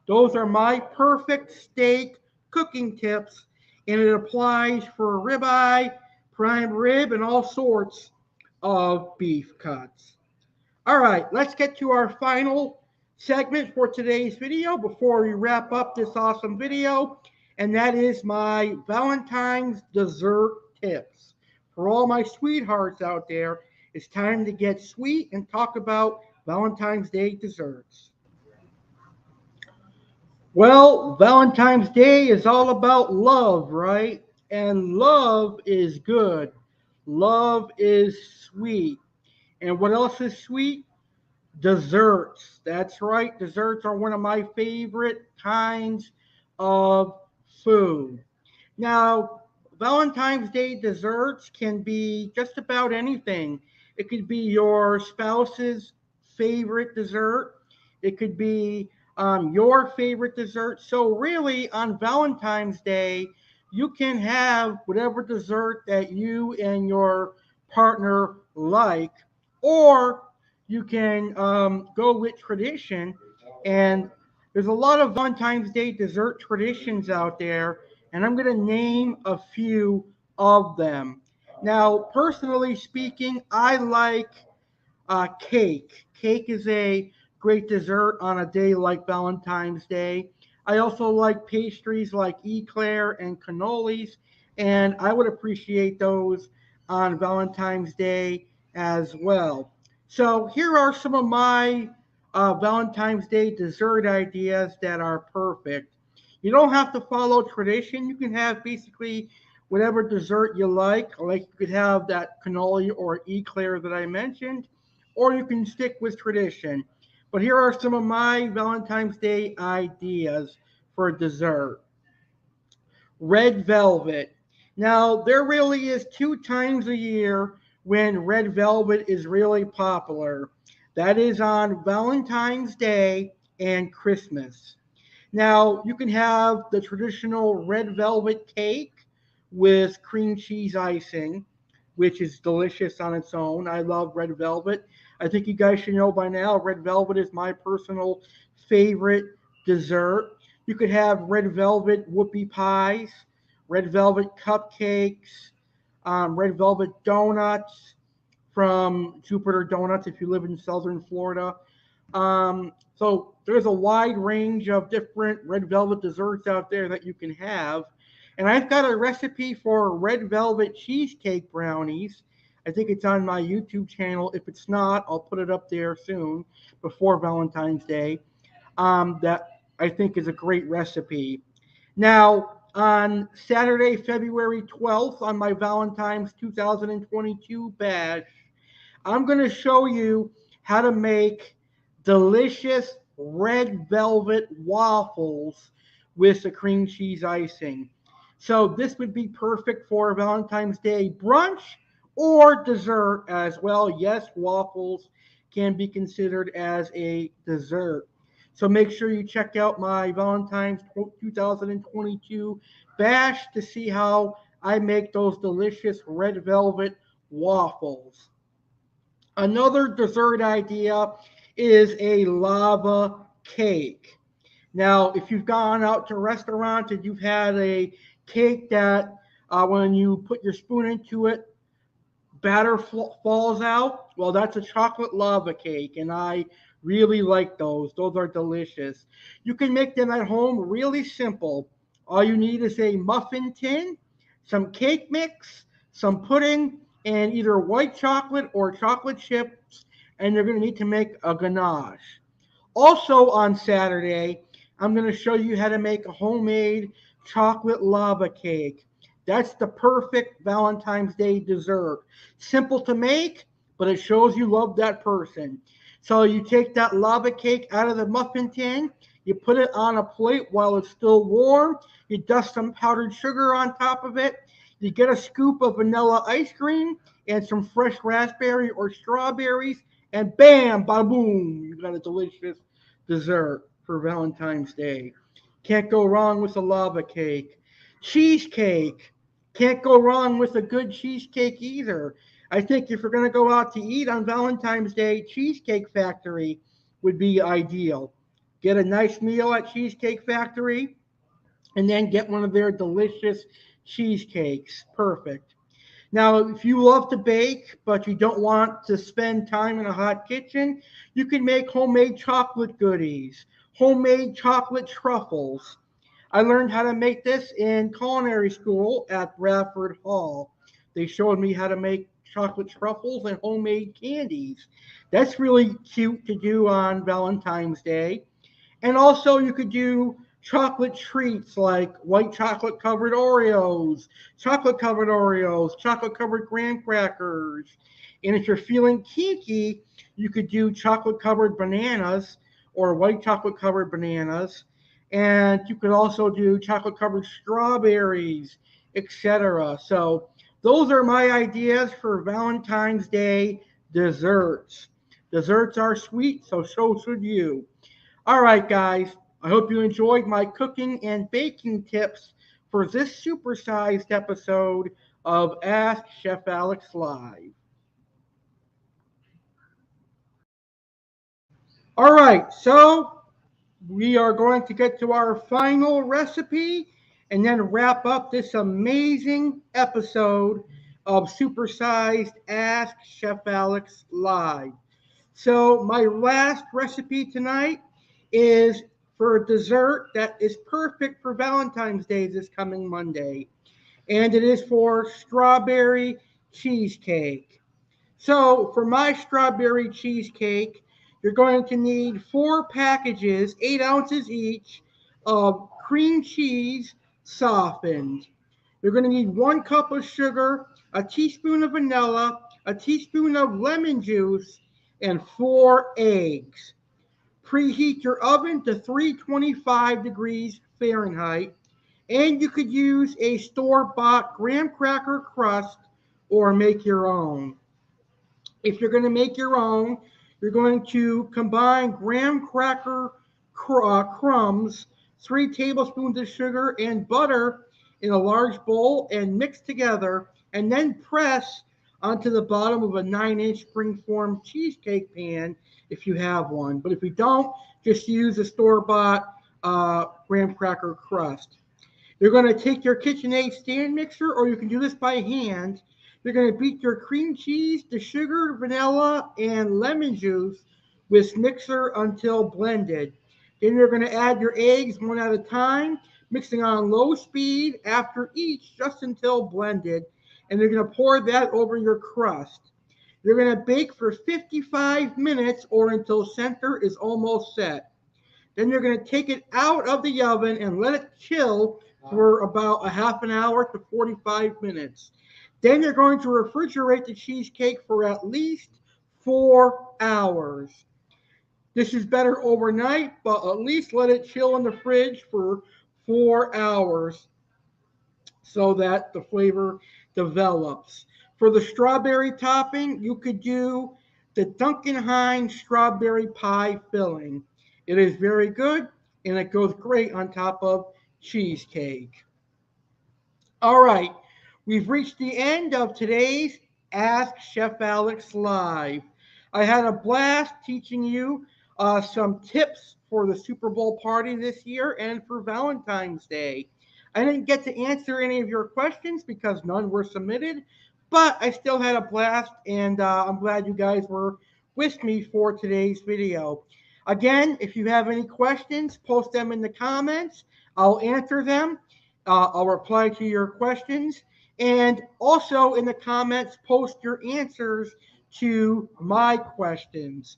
S1: Those are my perfect steak cooking tips, and it applies for ribeye, prime rib, and all sorts of beef cuts. All right, let's get to our final segment for today's video before we wrap up this awesome video, and that is my Valentine's dessert tips. For all my sweethearts out there, it's time to get sweet and talk about Valentine's Day desserts. Well, Valentine's Day is all about love, right? And love is good. Love is sweet. And what else is sweet? Desserts. That's right. Desserts are one of my favorite kinds of food. Now, Valentine's Day desserts can be just about anything. It could be your spouse's favorite dessert. It could be your favorite dessert. So, really, on Valentine's Day, you can have whatever dessert that you and your partner like, or you can go with tradition. And there's a lot of Valentine's Day dessert traditions out there, and I'm going to name a few of them. Now, personally speaking, I like cake. Cake is a great dessert on a day like Valentine's Day. I also like pastries like eclair and cannolis, and I would appreciate those on Valentine's Day as well. So here are some of my Valentine's Day dessert ideas that are perfect. You don't have to follow tradition. You can have basically whatever dessert you like you could have that cannoli or eclair that I mentioned, or you can stick with tradition. But here are some of my Valentine's Day ideas for dessert. Red velvet. Now, there really is two times a year when red velvet is really popular. That is on Valentine's Day and Christmas. Now, you can have the traditional red velvet cake with cream cheese icing, which is delicious on its own. I love red velvet. I think you guys should know by now, red velvet is my personal favorite dessert. You could have red velvet whoopie pies, red velvet cupcakes, red velvet donuts from Jupiter Donuts if you live in southern Florida. So there's a wide range of different red velvet desserts out there that you can have. And I've got a recipe for red velvet cheesecake brownies. I think it's on my YouTube channel. If it's not, I'll put it up there soon before Valentine's Day. That I think is a great recipe. Now, on Saturday, February 12th, on my Valentine's 2022 bash, I'm going to show you how to make delicious red velvet waffles with the cream cheese icing. So this would be perfect for Valentine's Day brunch or dessert as well. Yes, waffles can be considered as a dessert. So make sure you check out my Valentine's 2022 bash to see how I make those delicious red velvet waffles. Another dessert idea is a lava cake. Now, if you've gone out to a restaurant and you've had a cake that when you put your spoon into it, batter falls out, well, that's a chocolate lava cake, and I really like those. Those are delicious. You can make them at home really simple. All you need is a muffin tin, some cake mix, some pudding, and either white chocolate or chocolate chips, and you're going to need to make a ganache. Also on Saturday, I'm going to show you how to make a homemade chocolate lava cake. That's the perfect Valentine's Day dessert. Simple to make, but it shows you love that person. So you take that lava cake out of the muffin tin, you put it on a plate while it's still warm, you dust some powdered sugar on top of it, you get a scoop of vanilla ice cream and some fresh raspberry or strawberries, and bam, bada boom, you got a delicious dessert for Valentine's Day. Can't go wrong with a lava cake. Cheesecake. Can't go wrong with a good cheesecake either. I think if you're going to go out to eat on Valentine's Day, Cheesecake Factory would be ideal. Get a nice meal at Cheesecake Factory and then get one of their delicious cheesecakes. Perfect. Now, if you love to bake, but you don't want to spend time in a hot kitchen, you can make homemade chocolate goodies, homemade chocolate truffles. I learned how to make this in culinary school at Bradford Hall. They showed me how to make chocolate truffles and homemade candies. That's really cute to do on Valentine's Day. And also, you could do chocolate treats like white chocolate covered Oreos, chocolate covered graham crackers. And if you're feeling kinky, you could do chocolate covered bananas or white chocolate covered bananas. And you could also do chocolate covered strawberries, etc. So, those are my ideas for Valentine's Day desserts. Desserts are sweet, so should you. All right, guys. I hope you enjoyed my cooking and baking tips for this supersized episode of Ask Chef Alex Live. All right, so we are going to get to our final recipe and then wrap up this amazing episode of Supersized Ask Chef Alex Live. So, my last recipe tonight is for a dessert that is perfect for Valentine's Day this coming Monday, and it is for strawberry cheesecake. So, for my strawberry cheesecake, you're going to need 4 packages, 8 ounces each, of cream cheese softened. You're going to need 1 cup of sugar, a teaspoon of vanilla, a teaspoon of lemon juice, and 4 eggs. Preheat your oven to 325 degrees Fahrenheit, and you could use a store-bought graham cracker crust or make your own. If you're going to make your own, you're going to combine graham cracker crumbs, 3 tablespoons of sugar, and butter in a large bowl and mix together, and then press onto the bottom of a 9-inch springform cheesecake pan if you have one. But if you don't, just use a store-bought graham cracker crust. You're going to take your KitchenAid stand mixer, or you can do this by hand. You're going to beat your cream cheese, the sugar, vanilla, and lemon juice with mixer until blended. Then you're going to add your eggs one at a time, mixing on low speed after each just until blended. And you're going to pour that over your crust. You're going to bake for 55 minutes or until center is almost set. Then you're going to take it out of the oven and let it chill for about a half an hour to 45 minutes. Then you're going to refrigerate the cheesecake for at least 4 hours. This is better overnight, but at least let it chill in the fridge for 4 hours so that the flavor develops. For the strawberry topping, you could do the Duncan Hines strawberry pie filling. It is very good, and it goes great on top of cheesecake. All right, we've reached the end of today's Ask Chef Alex Live. I had a blast teaching you some tips for the Super Bowl party this year and for Valentine's Day. I didn't get to answer any of your questions because none were submitted, but I still had a blast, and I'm glad you guys were with me for today's video. Again, if you have any questions, post them in the comments. I'll answer them. I'll reply to your questions. And also in the comments, post your answers to my questions.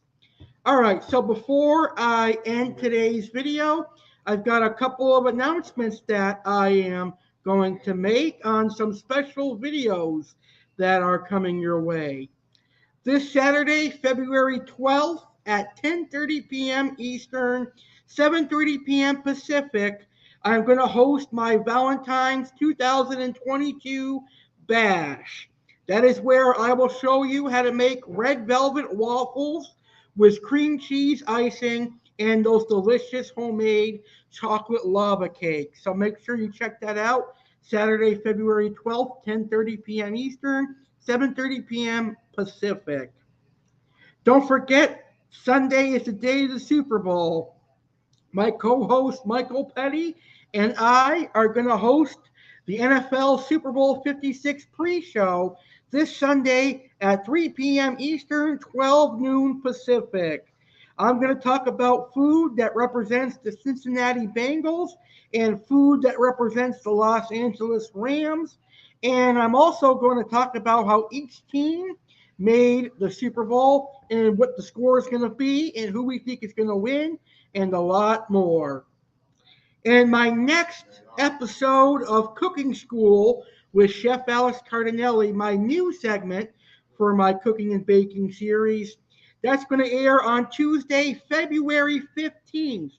S1: All right, so before I end today's video, I've got a couple of announcements that I am going to make on some special videos that are coming your way. This Saturday, February 12th at 10:30 p.m. Eastern, 7:30 p.m. Pacific, I'm going to host my Valentine's 2022 Bash. That is where I will show you how to make red velvet waffles with cream cheese icing and those delicious homemade chocolate lava cakes. So make sure you check that out. Saturday, February 12th, 10:30 p.m. Eastern, 7:30 p.m. Pacific. Don't forget, Sunday is the day of the Super Bowl. My co-host Michael Petty and I are going to host the NFL Super Bowl 56 pre-show this Sunday at 3 p.m. Eastern, 12 noon Pacific. I'm going to talk about food that represents the Cincinnati Bengals and food that represents the Los Angeles Rams. And I'm also going to talk about how each team made the Super Bowl and what the score is going to be and who we think is going to win and a lot more. In my next episode of Cooking School with Chef Alex Cardinale, my new segment for my cooking and baking series, that's going to air on Tuesday, February 15th.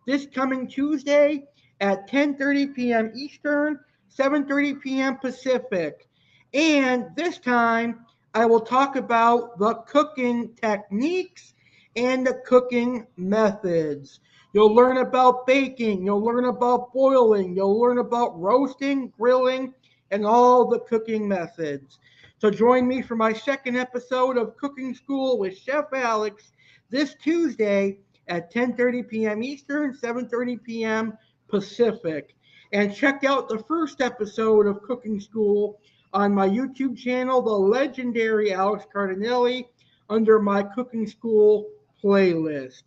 S1: This coming Tuesday at 10:30 p.m. Eastern, 7:30 p.m. Pacific. And this time, I will talk about the cooking techniques and the cooking methods. You'll learn about baking, you'll learn about boiling, you'll learn about roasting, grilling, and all the cooking methods. So join me for my second episode of Cooking School with Chef Alex this Tuesday at 10:30 p.m. Eastern, 7:30 p.m. Pacific. And check out the first episode of Cooking School on my YouTube channel, the legendary Alex Cardinale, under my Cooking School playlist.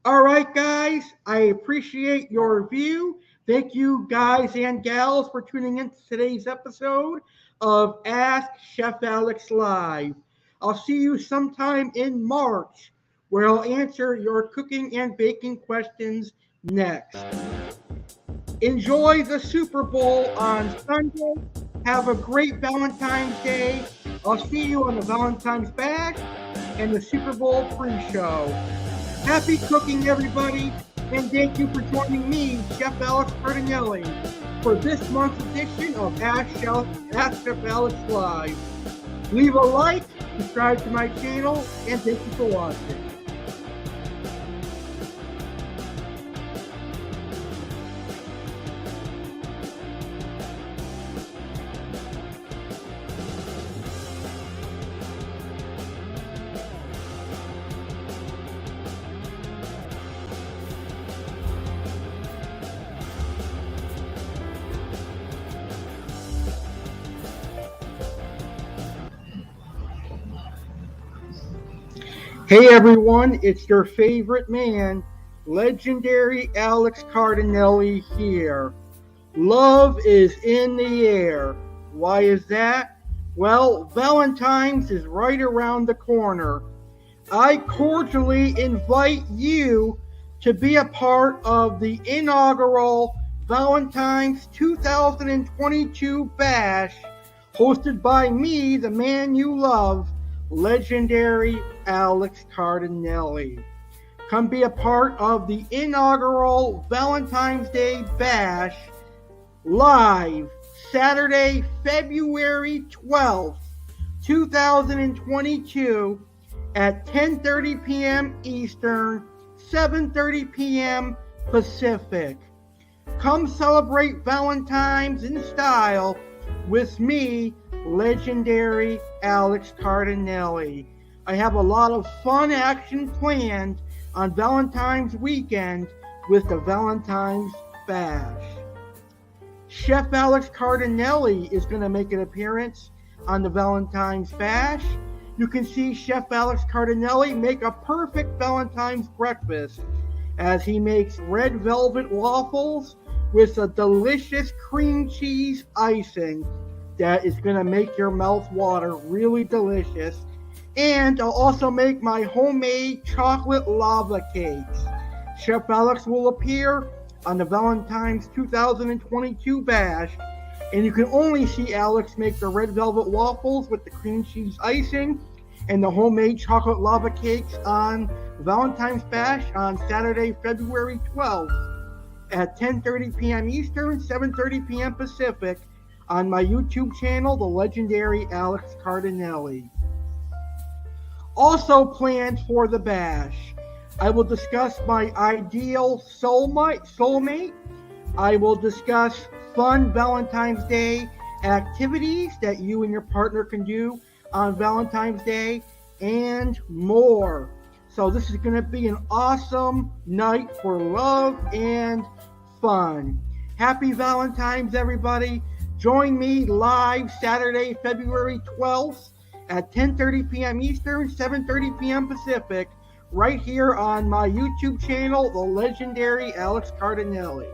S1: All right, guys, I appreciate your view. Thank you, guys and gals, for tuning in to today's episode of Ask Chef Alex Live. I'll see you sometime in March, where I'll answer your cooking and baking questions next. Enjoy the Super Bowl on Sunday. Have a great Valentine's Day. I'll see you on the Valentine's Bash and the Super Bowl pre-show. Happy cooking, everybody, and thank you for joining me, Chef Alex Cardinale, for this month's edition of Ask Chef Alex Live. Leave a like, subscribe to my channel, and thank you for watching. Hey everyone, it's your favorite man, legendary Alex Cardinale here. Love is in the air. Why is that? Well, Valentine's is right around the corner. I cordially invite you to be a part of the inaugural Valentine's 2022 Bash, hosted by me, the man you love, legendary Alex Cardinale. Come be a part of the inaugural Valentine's Day Bash live Saturday, February 12th, 2022 at 10:30 p.m. Eastern, 7:30 p.m. Pacific. Come celebrate Valentine's in style with me, legendary Alex Cardinale. I have a lot of fun action planned on Valentine's weekend with the Valentine's Bash. Chef Alex Cardinale is going to make an appearance on the Valentine's Bash. You can see Chef Alex Cardinale make a perfect Valentine's breakfast as he makes red velvet waffles with a delicious cream cheese icing that is going to make your mouth water. Really delicious. And I'll also make my homemade chocolate lava cakes. Chef Alex will appear on the Valentine's 2022 Bash, and you can only see Alex make the red velvet waffles with the cream cheese icing and the homemade chocolate lava cakes on Valentine's Bash on Saturday, February 12th at 10:30 p.m. Eastern, 7:30 p.m. Pacific on my YouTube channel, the legendary Alex Cardinale. Also planned for the Bash, I will discuss my ideal soulmate. I will discuss fun Valentine's Day activities that you and your partner can do on Valentine's Day and more. So this is going to be an awesome night for love and fun. Happy Valentine's, everybody. Join me live Saturday, February 12th at 10:30 p.m. Eastern, 7:30 p.m. Pacific, right here on my YouTube channel, the legendary Alex Cardinale.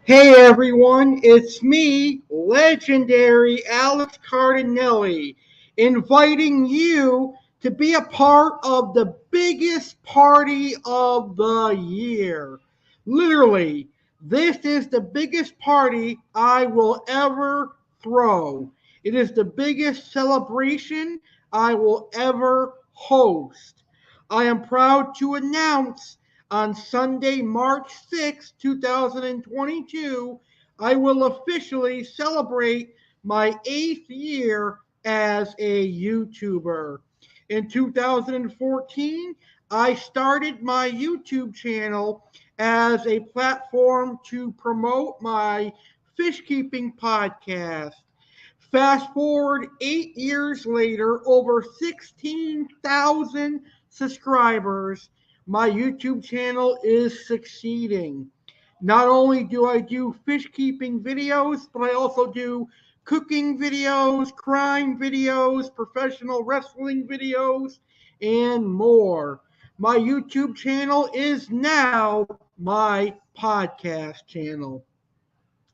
S1: Hey everyone, it's me, legendary Alex Cardinale, inviting you to be a part of the biggest party of the year. Literally, this is the biggest party I will ever throw. It is the biggest celebration I will ever host. I am proud to announce on Sunday, March 6, 2022, I will officially celebrate my 8th year as a YouTuber. In 2014, I started my YouTube channel as a platform to promote my fish keeping podcast. Fast forward 8 years later, over 16,000 subscribers, my YouTube channel is succeeding. Not only do I do fish keeping videos, but I also do cooking videos, crime videos, professional wrestling videos, and more. My YouTube channel is now my podcast channel.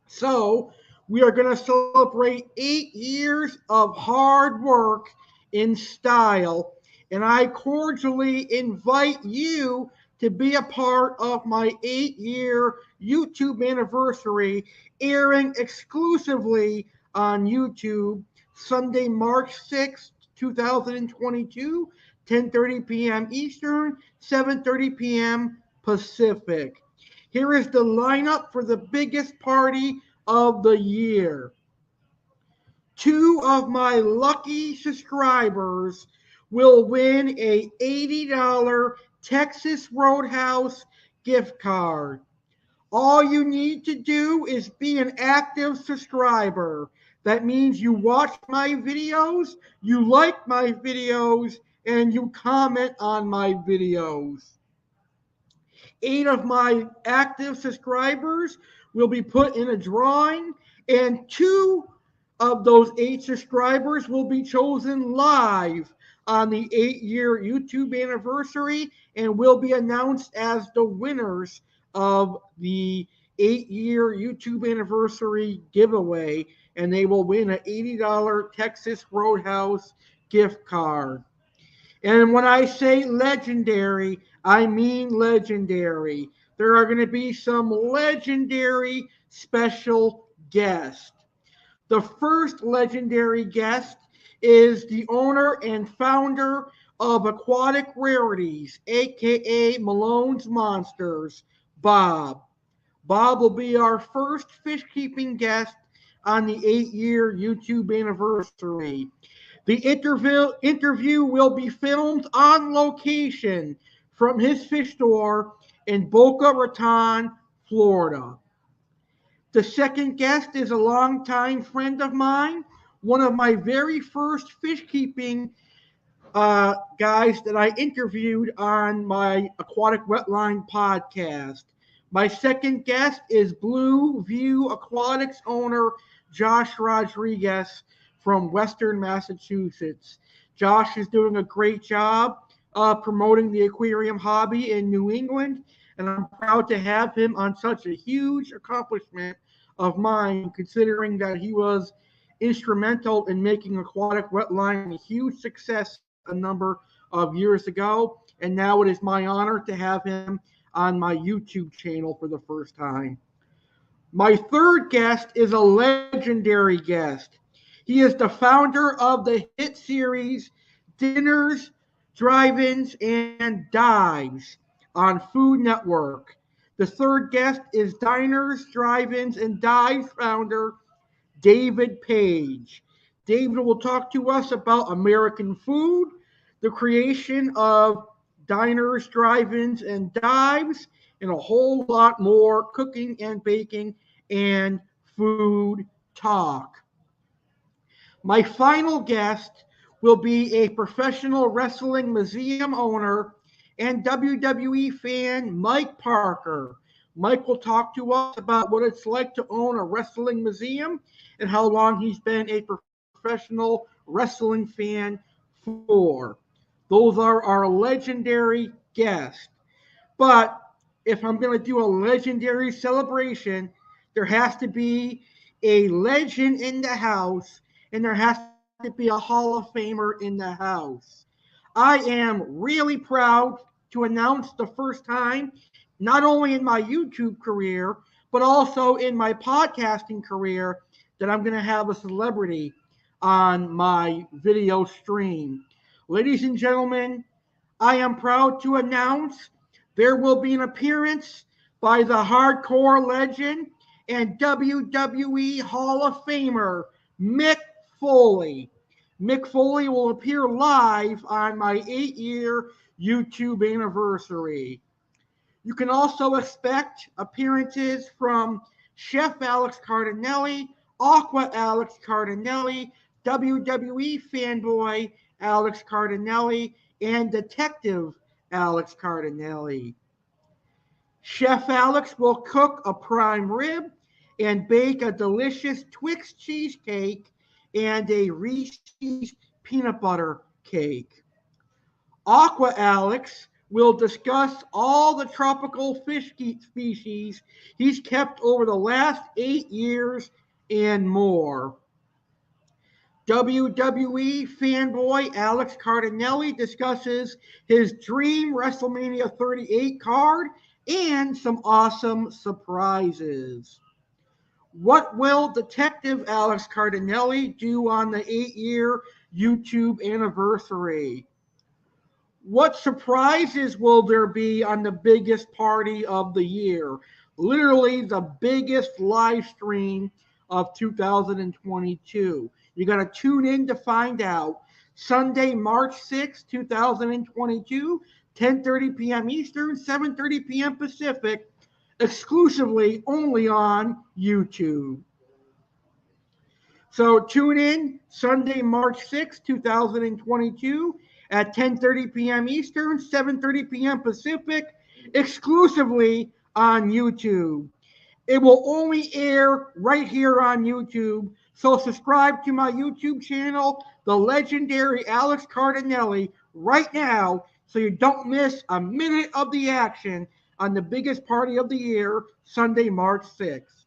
S1: So, We are going to celebrate 8 years of hard work in style, and I cordially invite you to be a part of my 8-year YouTube anniversary, airing exclusively on YouTube Sunday, March 6th, 2022, 10:30 p.m. Eastern, 7:30 p.m. Pacific. Here is the lineup for the biggest party of the year. 2 of my lucky subscribers will win a $80 Texas Roadhouse gift card. All you need to do is be an active subscriber. That means you watch my videos, you like my videos, and you comment on my videos. 8 of my active subscribers will be put in a drawing, and 2 of those 8 subscribers will be chosen live on the 8-year YouTube anniversary and will be announced as the winners of the 8-year YouTube anniversary giveaway, and they will win an $80 Texas Roadhouse gift card. And when I say legendary, I mean legendary. There are going to be some legendary special guests. The first legendary guest is the owner and founder of Aquatic Rarities, aka Malone's Monsters, Bob. Bob will be our first fish keeping guest on the 8-year YouTube anniversary. The interview will be filmed on location from his fish store in Boca Raton, Florida. The second guest is a longtime friend of mine, one of my very first fish keeping guys that I interviewed on my Aquatic Wetline podcast. My second guest is Blue View Aquatics owner Josh Rodriguez from Western Massachusetts. Josh is doing a great job promoting the aquarium hobby in New England, and I'm proud to have him on such a huge accomplishment of mine, considering that he was instrumental in making Aquatic Wetline a huge success a number of years ago, and now it is my honor to have him on my YouTube channel for the first time. My third guest is a legendary guest. He is the founder of the hit series Dinners, Drive-Ins, and Dives on Food Network. The third guest is Diners, Drive-Ins, and Dives founder David Page. David will talk to us about American food, the creation of diners, drive-ins, and dives, and a whole lot more cooking and baking and food talk. My final guest will be a professional wrestling museum owner and WWE fan, Mike Parker. Mike will talk to us about what it's like to own a wrestling museum and how long he's been a professional wrestling fan for. Those are our legendary guests. But if I'm going to do a legendary celebration, there has to be a legend in the house, and there has to be a Hall of Famer in the house. I am really proud to announce the first time, not only in my YouTube career, but also in my podcasting career, that I'm going to have a celebrity on my video stream. Ladies and gentlemen, I am proud to announce there will be an appearance by the hardcore legend and WWE Hall of Famer, Mick Foley. Mick Foley will appear live on my 8-year YouTube anniversary. You can also expect appearances from Chef Alex Cardinale, Aqua Alex Cardinale, WWE fanboy Alex Cardinale, and Detective Alex Cardinale. Chef Alex will cook a prime rib and bake a delicious Twix cheesecake and a Reese's peanut butter cake. Aqua Alex will discuss all the tropical fish species he's kept over the last 8 years and more. WWE fanboy Alex Cardinale discusses his dream WrestleMania 38 card and some awesome surprises. What will Detective Alex Cardinale do on the 8-year YouTube anniversary? What surprises will there be on the biggest party of the year? Literally the biggest live stream of 2022. You got to tune in to find out. Sunday, March 6, 2022, 10:30 p.m. Eastern, 7:30 p.m. Pacific, exclusively only on YouTube. So tune in Sunday, March 6, 2022 at 10:30 p.m. Eastern, 7:30 p.m. Pacific, exclusively on YouTube. It will only air right here on YouTube. So subscribe to my YouTube channel, the legendary Alex Cardinale, right now so you don't miss a minute of the action on the biggest party of the year, Sunday, March 6th.